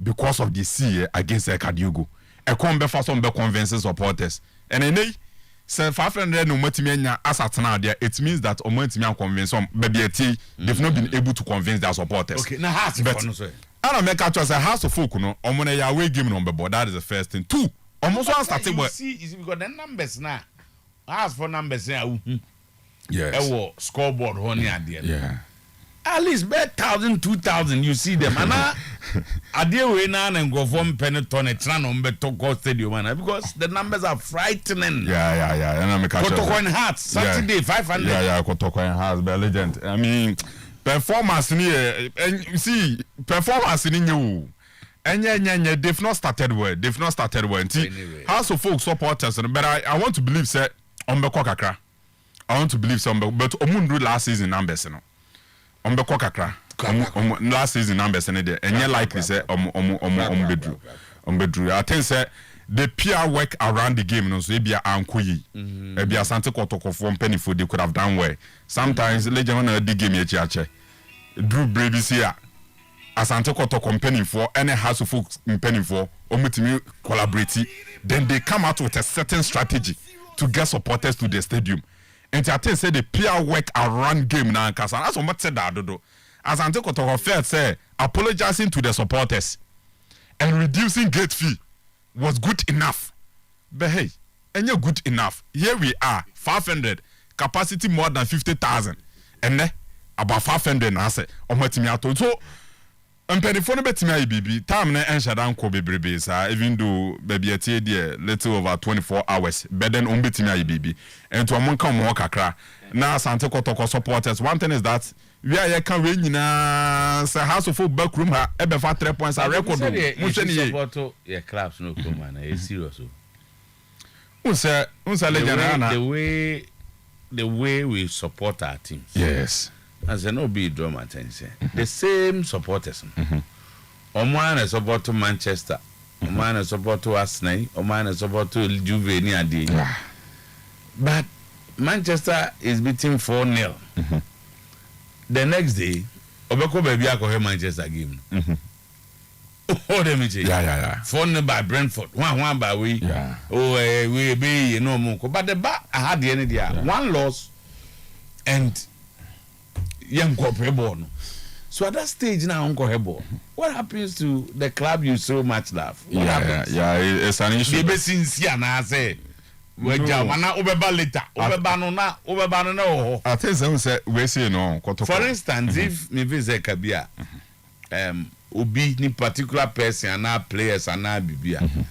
[SPEAKER 7] because of the sea against Kadiogo. A come be for some be convinces supporters. And then say 500 no matimi asatana there, it means that omontimi convince some baby they've not been able to convince their supporters.
[SPEAKER 1] Okay, now has but no say.
[SPEAKER 7] I make a choice house of folk no omona ya away game number but that is the first thing. 2 almost one starting but
[SPEAKER 1] see because the numbers now as for numbers now
[SPEAKER 7] yes
[SPEAKER 1] scoreboard honey there.
[SPEAKER 7] Yeah.
[SPEAKER 1] At least be 1,000, 2,000 you see them and adie we na go form peneton e tran on beto stadium man because the numbers are frightening.
[SPEAKER 7] Yeah. And I make a
[SPEAKER 1] Kotoko in Hearts Saturday 500.
[SPEAKER 7] Yeah, Kotoko in Hearts be legend. I mean performance ni and you see performance ni you. And they've not started well. Anyway. House of folk supporters but I want to believe say Ombeko kakra. I want to believe some but omundu last season numbers no. Ombeko kakra. Last season numbers and there and you likely say bedru. I think say the peer work around the game no so be ankoyi e be Asante Kotoko from Pennyford they could have done well. Sometimes legend on the game echiache Drew Brady here Asante Kotoko Pennyford any house of folks in Pennyford omutimi collaborate then they come out with a certain strategy to get supporters to the stadium and I think say the peer work around game na nkasa that's what said that dodo. Asante Kotoko felt say apologizing to the supporters and reducing gate fee was good enough. But hey, and you're good enough. Here we are, 500 capacity more than 50,000, and then about 500 na say omatimi. So Pennyford betimi IBB time na enshadan ko bebrebe sa even though baby atie there little over 24 hours but then betimi IBB and to amon come more kakra na Asante Kotoko supporters. One thing is that we are can we nyina say house of back room ha e be fa 3 points a record mo hwe ni
[SPEAKER 1] support your clubs no come na e serious o.
[SPEAKER 7] Unsa
[SPEAKER 1] the way we support our teams.
[SPEAKER 7] Yes.
[SPEAKER 1] As no be drama attention. The same supporters. Omo support to Manchester. Omo support to Arsenal. Omo support to Juve ni ade. But Manchester is beating 4-0. The next day, Obeko baby akọ Manchester game. Oh, them say.
[SPEAKER 7] Yeah.
[SPEAKER 1] 4-0 by Brentford. 1-1 by we.
[SPEAKER 7] Yeah.
[SPEAKER 1] Oh, we be no more. But the back I had the end there. One loss and young ball. So at that stage now Uncle Hebo, what happens to the club you so much love? What happens?
[SPEAKER 7] Yeah, it's an issue.
[SPEAKER 1] They be sincere now say we jamana obeba later obeba no na ho
[SPEAKER 7] I think say we say no
[SPEAKER 1] for instance if me visit kabia obi ni particular person and players and bibia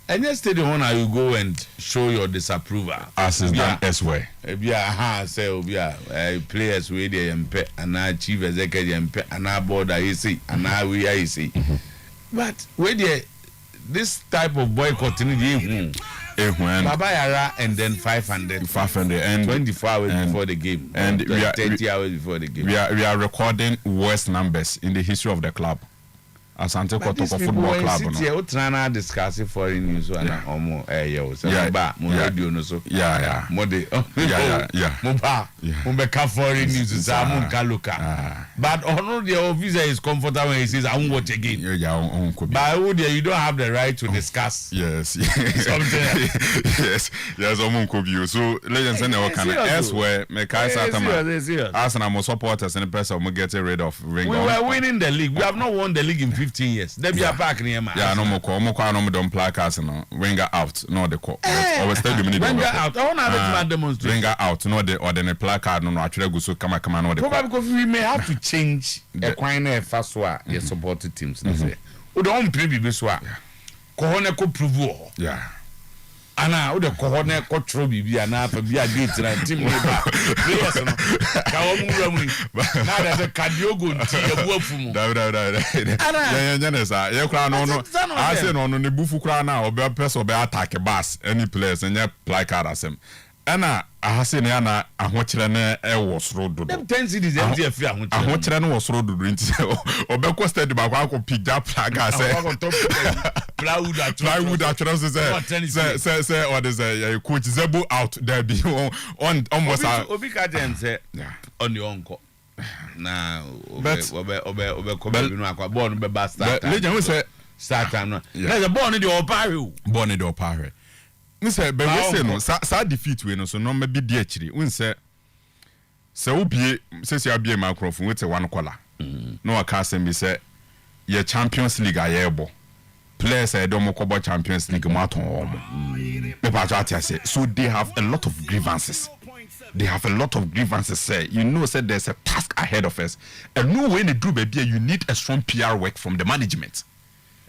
[SPEAKER 1] any stadium when you go and show your disapproval
[SPEAKER 7] as is done elsewhere
[SPEAKER 1] say players we dey mpe and chief executive mpe and board I say and we I say but we dey this type of boycotting Baba Yara and then 500
[SPEAKER 7] and
[SPEAKER 1] 24 hours before the game
[SPEAKER 7] and
[SPEAKER 1] 30 hours before the game
[SPEAKER 7] we are recording worst numbers in the history of the club. Asante Kotoko Football Club no.
[SPEAKER 1] Yeah, we try discuss foreign news and omo radio no so.
[SPEAKER 7] Yeah.
[SPEAKER 1] Mode.
[SPEAKER 7] Yeah.
[SPEAKER 1] Mo foreign news so am local. But ono the officer is comfortable when he says I won't watch again.
[SPEAKER 7] Yeah, on could be.
[SPEAKER 1] But you don't have the right to discuss.
[SPEAKER 7] Yes.
[SPEAKER 1] Something.
[SPEAKER 7] Yes, on could be. So legends and all kind of elsewhere me kai Satama. Arsenal supporters and the person will get rid of ring.
[SPEAKER 1] We were winning the league. We have not won the league in 15 years. There be a back near man.
[SPEAKER 7] Yeah, no more call. No don't placards no. Wenger out. No the call. Always tell you
[SPEAKER 1] Wenger out. I want to demonstrate.
[SPEAKER 7] Wenger out. No the or the placard no actually go so come no the.
[SPEAKER 1] Probably because we may have to change the quine first one. Your supported teams. Say. We don't play be so. Kohone ko prove.
[SPEAKER 7] Yeah.
[SPEAKER 1] Ana o de kohone ko tro bibia na fa bia gate na team ni ba players no ka wo mu ramu na da se Kadiogo nti ebu afumu
[SPEAKER 7] da ya nesa ye kra no ase no ne bufu kra na obe person obe attack bass any players nya placard asem ana ahase ne ana ahokyere ne ewo soro dodo
[SPEAKER 1] dem 10 cities empty afia
[SPEAKER 7] ahokyere ne wo soro dodo nti obe ko stadium akwa pick that placard say plywood atwere say or the coach Zebo out there be on almost
[SPEAKER 1] obi ka dem say on the onko na obe ko be no akwa ball no be basta
[SPEAKER 7] legend we say
[SPEAKER 1] start time no na the ball no dey opare
[SPEAKER 7] we say be we say no sa defeat we no so no be di akiri we say obie say abie microphone we say one collar no aka say be say ye Champions League ayebo players don't go Champions League so they have a lot of grievances. Say you know said there's a task ahead of us and no way they do baby you need a strong PR work from the management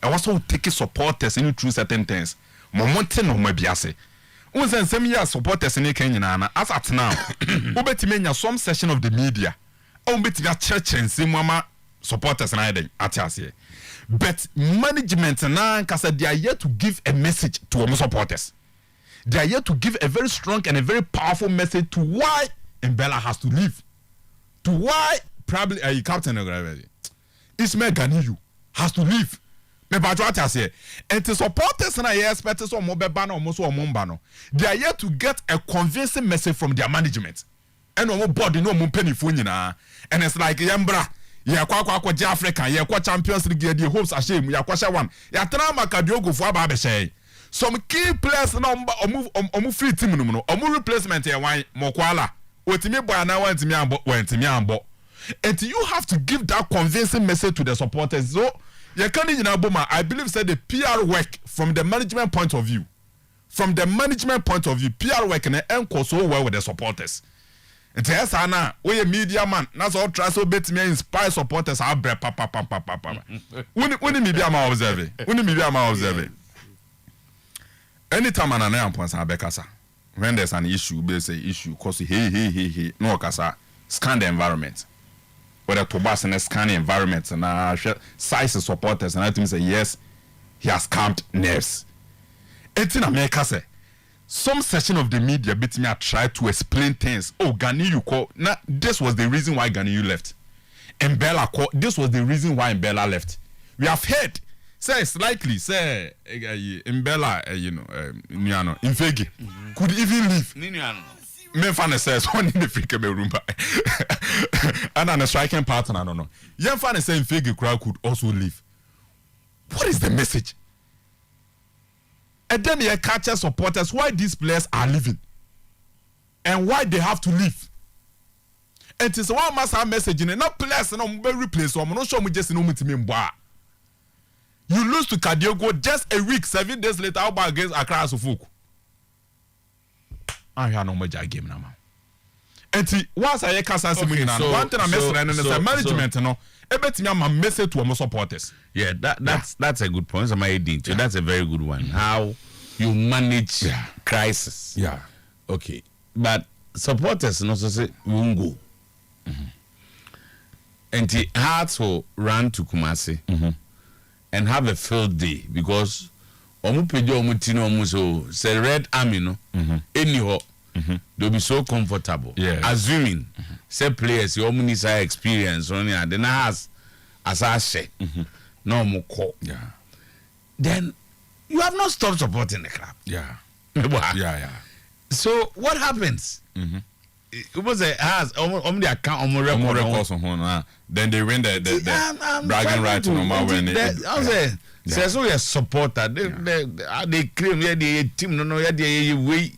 [SPEAKER 7] and also take supporters in through certain things momentum no mabiase unsen some year supporters in Kenya na as at now obetimenya some section of the media obetimya church and mama supporters na dey atiase. But management now, they are here to give a message to our supporters. They are here to give a very strong and a very powerful message to why Mbella has to leave. To why probably Captain Ismail Ganiyu has to leave. And the supporters now expect some mobile almost or mombano. They are here to get a convincing message from their management. And no body no penny funina. And it's like Yambra. Ya kwa Africa ya kwa Champions League the hopes are shame ya kwa one ya trama Kadiogo fo aba be say some key players na omu free team no omu replacement ya wan mokwala otimi boy na wantimi ambo and you have to give that convincing message to the supporters so you can't nyina boma I believe say the PR work from the management point of view PR work na enko so well with the supporters. Yes, Anna, we a media man. That's all try so bet me inspire supporters. I'll break papa. When the media man observe. Anytime an Acheampong say bekasa. When there's an issue, be say issue cause hey. No kasa. Scan the environment. Whether Tobias and scan the environment and size supporters and I think say yes, he has calmed nerves. Etin America say. Some section of the media bit me try to explain things. Oh, Ganiyu call. Now, this was the reason why Ganiyu left. Mbella call. This was the reason why Mbella left. We have heard. Say it's likely. Say Mbella, Niano, Infegi could even leave. Memfane says one in the Africa room. And on a striking partner, I don't know. Yemfane say Infegi crowd could also leave. What is the message? And then they catch supporters why these players are leaving and why they have to leave. And it's one master message in not players no replace or no show me just no mba. You lose to Kadiogo just a week, 7 days later against Accra Suffolk. I have no major game now. Enti once I kasa se mu na one thing I mess around and management no ebetimi am message to our supporters.
[SPEAKER 1] Yeah, that's a good point. That's a very good one. How you manage crisis.
[SPEAKER 7] Yeah.
[SPEAKER 1] Okay. But supporters no so say won't go. And the hearts will run to Kumasi and have a field day because omupejo omutino omuso say Red Army no anyhow they'll be so comfortable.
[SPEAKER 7] Yes.
[SPEAKER 1] Assuming say players your munisa experience on ya then as I say no more call.
[SPEAKER 7] Yeah.
[SPEAKER 1] Then you have not stopped supporting the club.
[SPEAKER 7] Yeah.
[SPEAKER 1] Yeah. So what happens? It was a has on the account on records
[SPEAKER 7] on then they win the bragging right to normal when
[SPEAKER 1] I say so a supporter they claim the team no way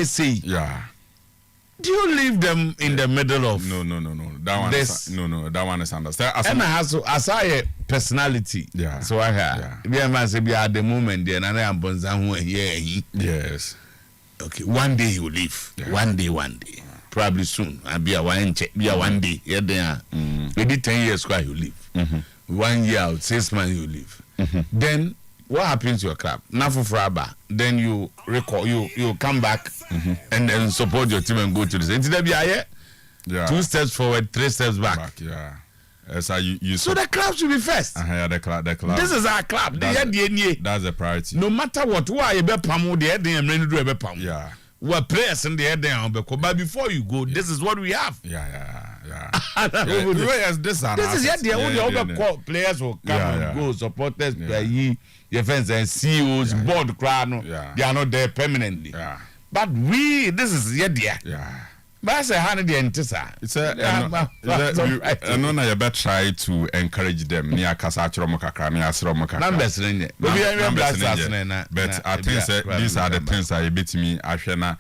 [SPEAKER 1] say
[SPEAKER 7] yeah.
[SPEAKER 1] Do you leave them in the middle of
[SPEAKER 7] no that one
[SPEAKER 1] this,
[SPEAKER 7] that one is understand
[SPEAKER 1] and I has as I personality so I have man say be at the moment there and I am here
[SPEAKER 7] yes.
[SPEAKER 1] Okay, one day he will leave. Yeah. One day. Probably soon. I'll be a one day. Yeah, there. Maybe 10 years he will leave. 1 year out, 6 months he will leave. Then what happens to your club? Now for Fraba, then you recall you come back and then support your team and go to the same. Yeah. 2 steps forward, 3 steps back.
[SPEAKER 7] Yeah. So
[SPEAKER 1] the club should be first.
[SPEAKER 7] The club.
[SPEAKER 1] This is our club.
[SPEAKER 7] That's the priority.
[SPEAKER 1] No matter what, why you be pamu the head and ready to do pamu.
[SPEAKER 7] Yeah.
[SPEAKER 1] What players in the head and but before you go, this is what we have.
[SPEAKER 7] Yeah.
[SPEAKER 1] This is the players will come and go, supporters, your fans and CEOs, board crowd. They are not there permanently.
[SPEAKER 7] Yeah.
[SPEAKER 1] But this is
[SPEAKER 7] Yeah.
[SPEAKER 1] But I say, how did it's
[SPEAKER 7] I know you better try to encourage them. Near Casachro Mokaka, near Sromaka. But I think these are the things that beat me. Ashena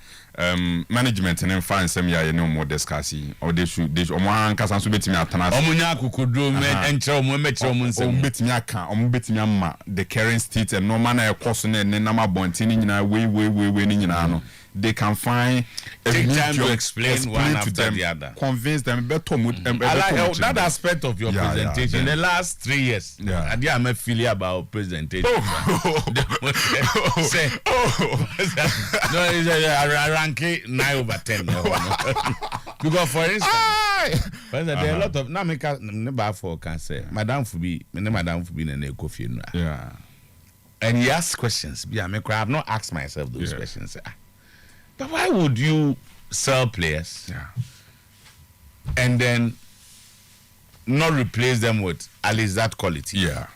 [SPEAKER 7] management and find some year no more discussing or they should one Casan beat me at
[SPEAKER 1] Omunyaku could do and show
[SPEAKER 7] beat me beat me the current state and no manner of course and number bonting in a way winning in they can find
[SPEAKER 1] take time to explain one after
[SPEAKER 7] them,
[SPEAKER 1] the other.
[SPEAKER 7] Convince them better.
[SPEAKER 1] I like that aspect of your presentation. The last 3 years, I'm a feeling about presentation. Say, no, it's a ranking 9/10. Because for instance, there are a lot of now can say, Madame Fubi, and Kofi.
[SPEAKER 7] Yeah.
[SPEAKER 1] And he asks questions. I have not asked myself those questions. But why would you sell players and then not replace them with at least that quality?
[SPEAKER 7] Yeah.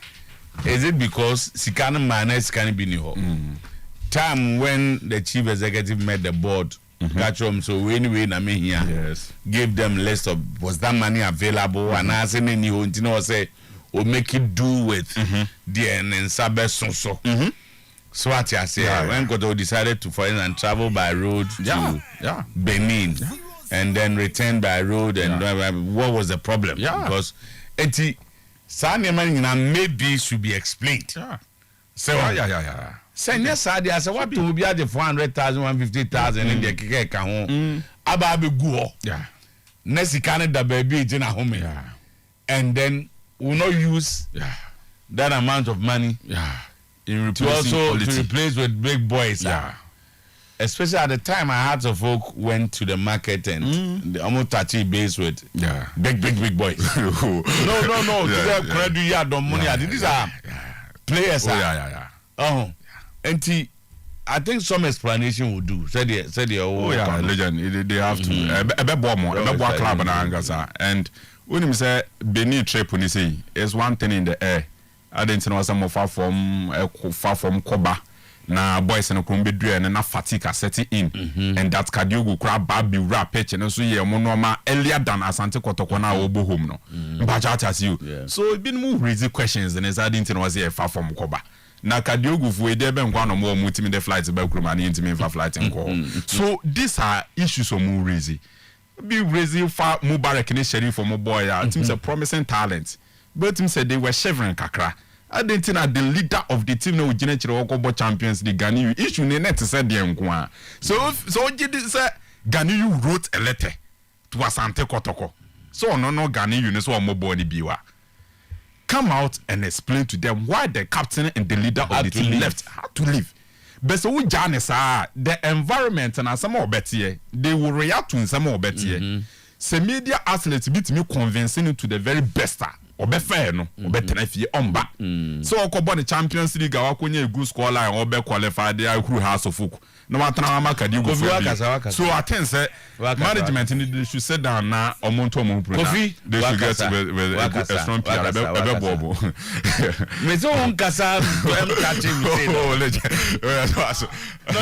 [SPEAKER 1] Is it because Sikana Manes can be new? Time when the chief executive met the board, catch them so anyway, give them list of was that money available and as any new say or make it do with the and Sabe so. So what I say, when Koto decided to, for instance, travel by road to Benin and then return by road, and what was the problem? Because maybe should be explained. So Say yes, I said what to be at the 400,000, 150,000 in the Keke home. Ababi go. Nesi Canada baby in a home. And then we'll not use that amount of money. To replace with big boys. Especially at the time, I had some folk went to the market and the almost touchy base with big boys. No. These are players. And I think some explanation will do. Said
[SPEAKER 7] legend. They have to. Club and when you say Benin trip, when you say is one thing in the air. I didn't know some far from Koba. Na boys and Kumbi and na fatigue setting in, and that Kadiogo crab baby rap pitch and so yeah, monoma earlier than Asante Kotokona Obo home no. But as you, so it been more raising questions and as I didn't know was here far from Koba. Na Kadiogo for debe and more multi the flights about Krumani into me for flight and call. So these are issues of more raising. Be raising far Mubarak in sheriff for more boy. It's a promising talent. But him said they were shivering kakra. I didn't think the leader of the team no general Okobo Champions League Ghana issue net said the nkwa. So Ghana wrote a letter to Asante Kotoko. So no Ghana you so mo boni biwa. Come out and explain to them why the captain and the leader of the team had to leave. But so the environment and some more better, they will react to some more better. So media athletes beat me convincing to the very best. Or be fair no, or better if you omba. So Okobo the Champions League, I a good score line or be qualified there who has of folk. No matter how much you go. So I think say management need should sit down now or monto mon they should get with a strong PR. Me so on kasa catching me.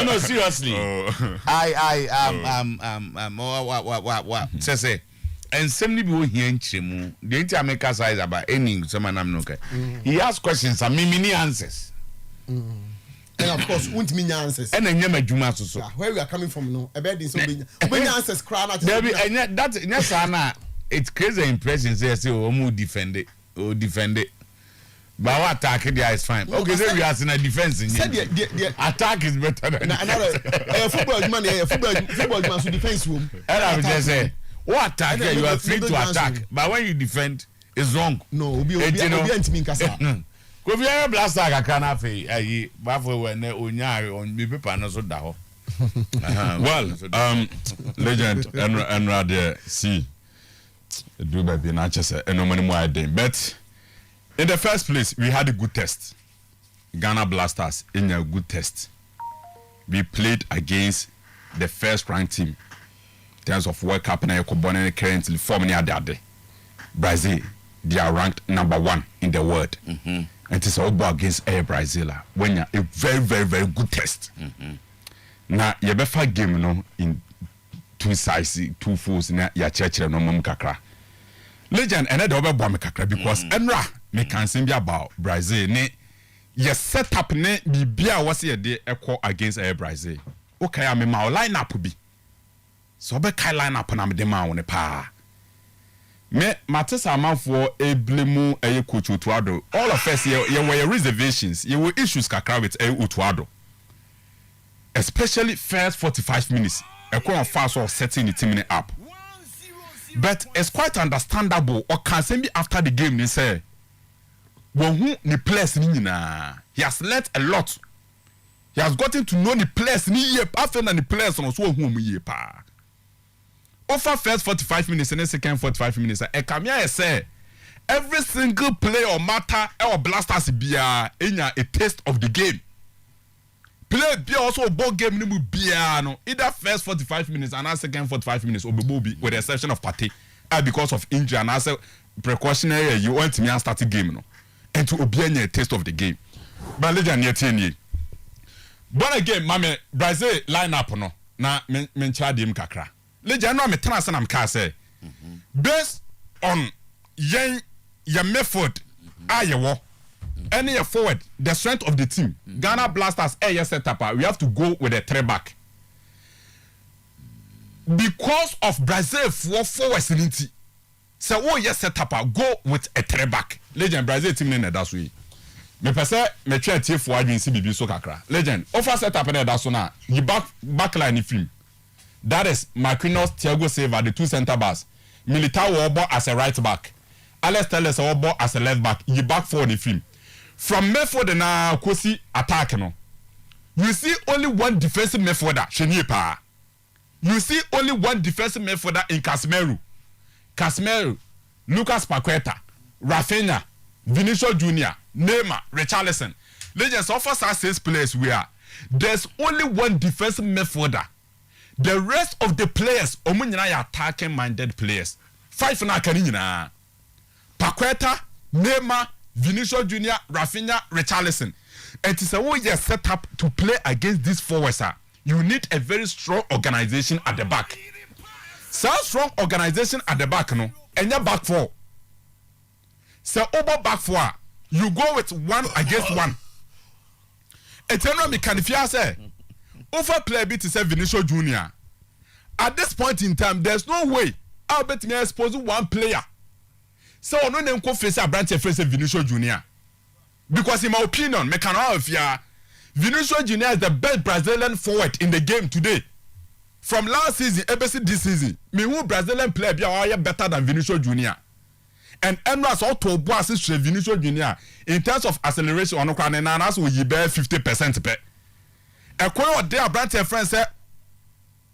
[SPEAKER 7] No, seriously. What say. And somebody will hear him. The Inter-America size about any someone I'm not. He asks questions and many answers.
[SPEAKER 3] And of course, won't mean answers.
[SPEAKER 1] And then you make Juma so.
[SPEAKER 3] Where we are coming from, no. I bet this when answers crown out.
[SPEAKER 1] That's Anna. It creates an impression. Say, oh, defend it. But what attack there is fine. Okay, so we are in a defense. The attack is better than
[SPEAKER 3] another football man. Football man should defense room.
[SPEAKER 1] And I would just say. What attack? You are free to attack, but when you defend, it's wrong.
[SPEAKER 3] No,
[SPEAKER 1] Kofi blaster kakana fe ayi bafo we na onyaare on me paper no so da ho.
[SPEAKER 7] Well, legend and rather see do baby na chese enomani mo iden. But in the first place, we had a good test. Ghana Blasters in a good test. We played against the first ranked team. In terms of World Cup and currently forming the Brazil, they are ranked number 1 in the world. And it's all against Brazil when you're a very, very, very good test. Now, you better game no in 2 sides, 2 fools, na ya church no mum kakra. Legend and I don't bomb kakra because Enra me can sing about Brazil. Ne ye set up ne bibia was here de equal against Brazil. Okay, I mean my line up be. So be kai line up na me dem a won pa me matesa amanfo eblemu coach Otuo Acheampong. All of us here were reservations, you were issues kakra with Otuo Acheampong, especially first 45 minutes a quite fast or setting the team up. But it's quite understandable or can say me after the game they say when who the players ni na he has learnt a lot. He has gotten to know the players ni ye after the players on so who ye pa. Over first 45 minutes and then second 45 minutes, I come here say every single play or matter or blasters be a taste of the game. Play be also a ball game no be no either first 45 minutes and second 45 minutes or be with the exception of Partey because of injury and as a precautionary you want me to start the game no and to obtain a taste of the game. But legend yet in but again, mame Brazil line up no na men charge him kakra. Legend no me tena say na me say based on your method ayewo any forward the strength of the team Ghana Blasters set up we have to go with a 3-back because of Brazil forwards in it. So set up go with a 3-back. Legend Brazil team in that way me pese me try tie for adwin si bibi so kakra. Legend offer set up na that so na you back line film. That is Marquinhos, Thiago Silva, the 2 center backs. Militao Obo as a right back. Alex Telles Obo as a left back. You back for the film. From Medford na Kosi attack no. You see only one defensive midfielder, Sheniepa. You see only one defensive midfielder in Casemiro, Lucas Paqueta, Rafinha, Vinicius Junior, Neymar, Richarlison. Legends offers us 6 players where there's only one defensive midfielder. The rest of the players, omunyina attacking minded players. 5 na kanina. Paqueta, Neymar, Vinicius Junior, Rafinha, Richarlison. It is a way you set up to play against these forwards. You need a very strong organization at the back. So strong organization at the back, no, and your back 4. So over back 4, you go with 1 against 1. It's a me can if you say. Over play bit to say Vinicius Junior. At this point in time, there's no way I'll bet me expose 1 player. So no name face a branch face Vinicius Junior. because in my opinion, me cannot have ya. Vinicius Junior is the best Brazilian forward in the game today. From last season, ever since this season, me who Brazilian player be better than Vinicius Junior. And Emras Otuo Acheampong assist Vinicius Junior in terms of acceleration on the 50% pe. A quite what they are brand friends say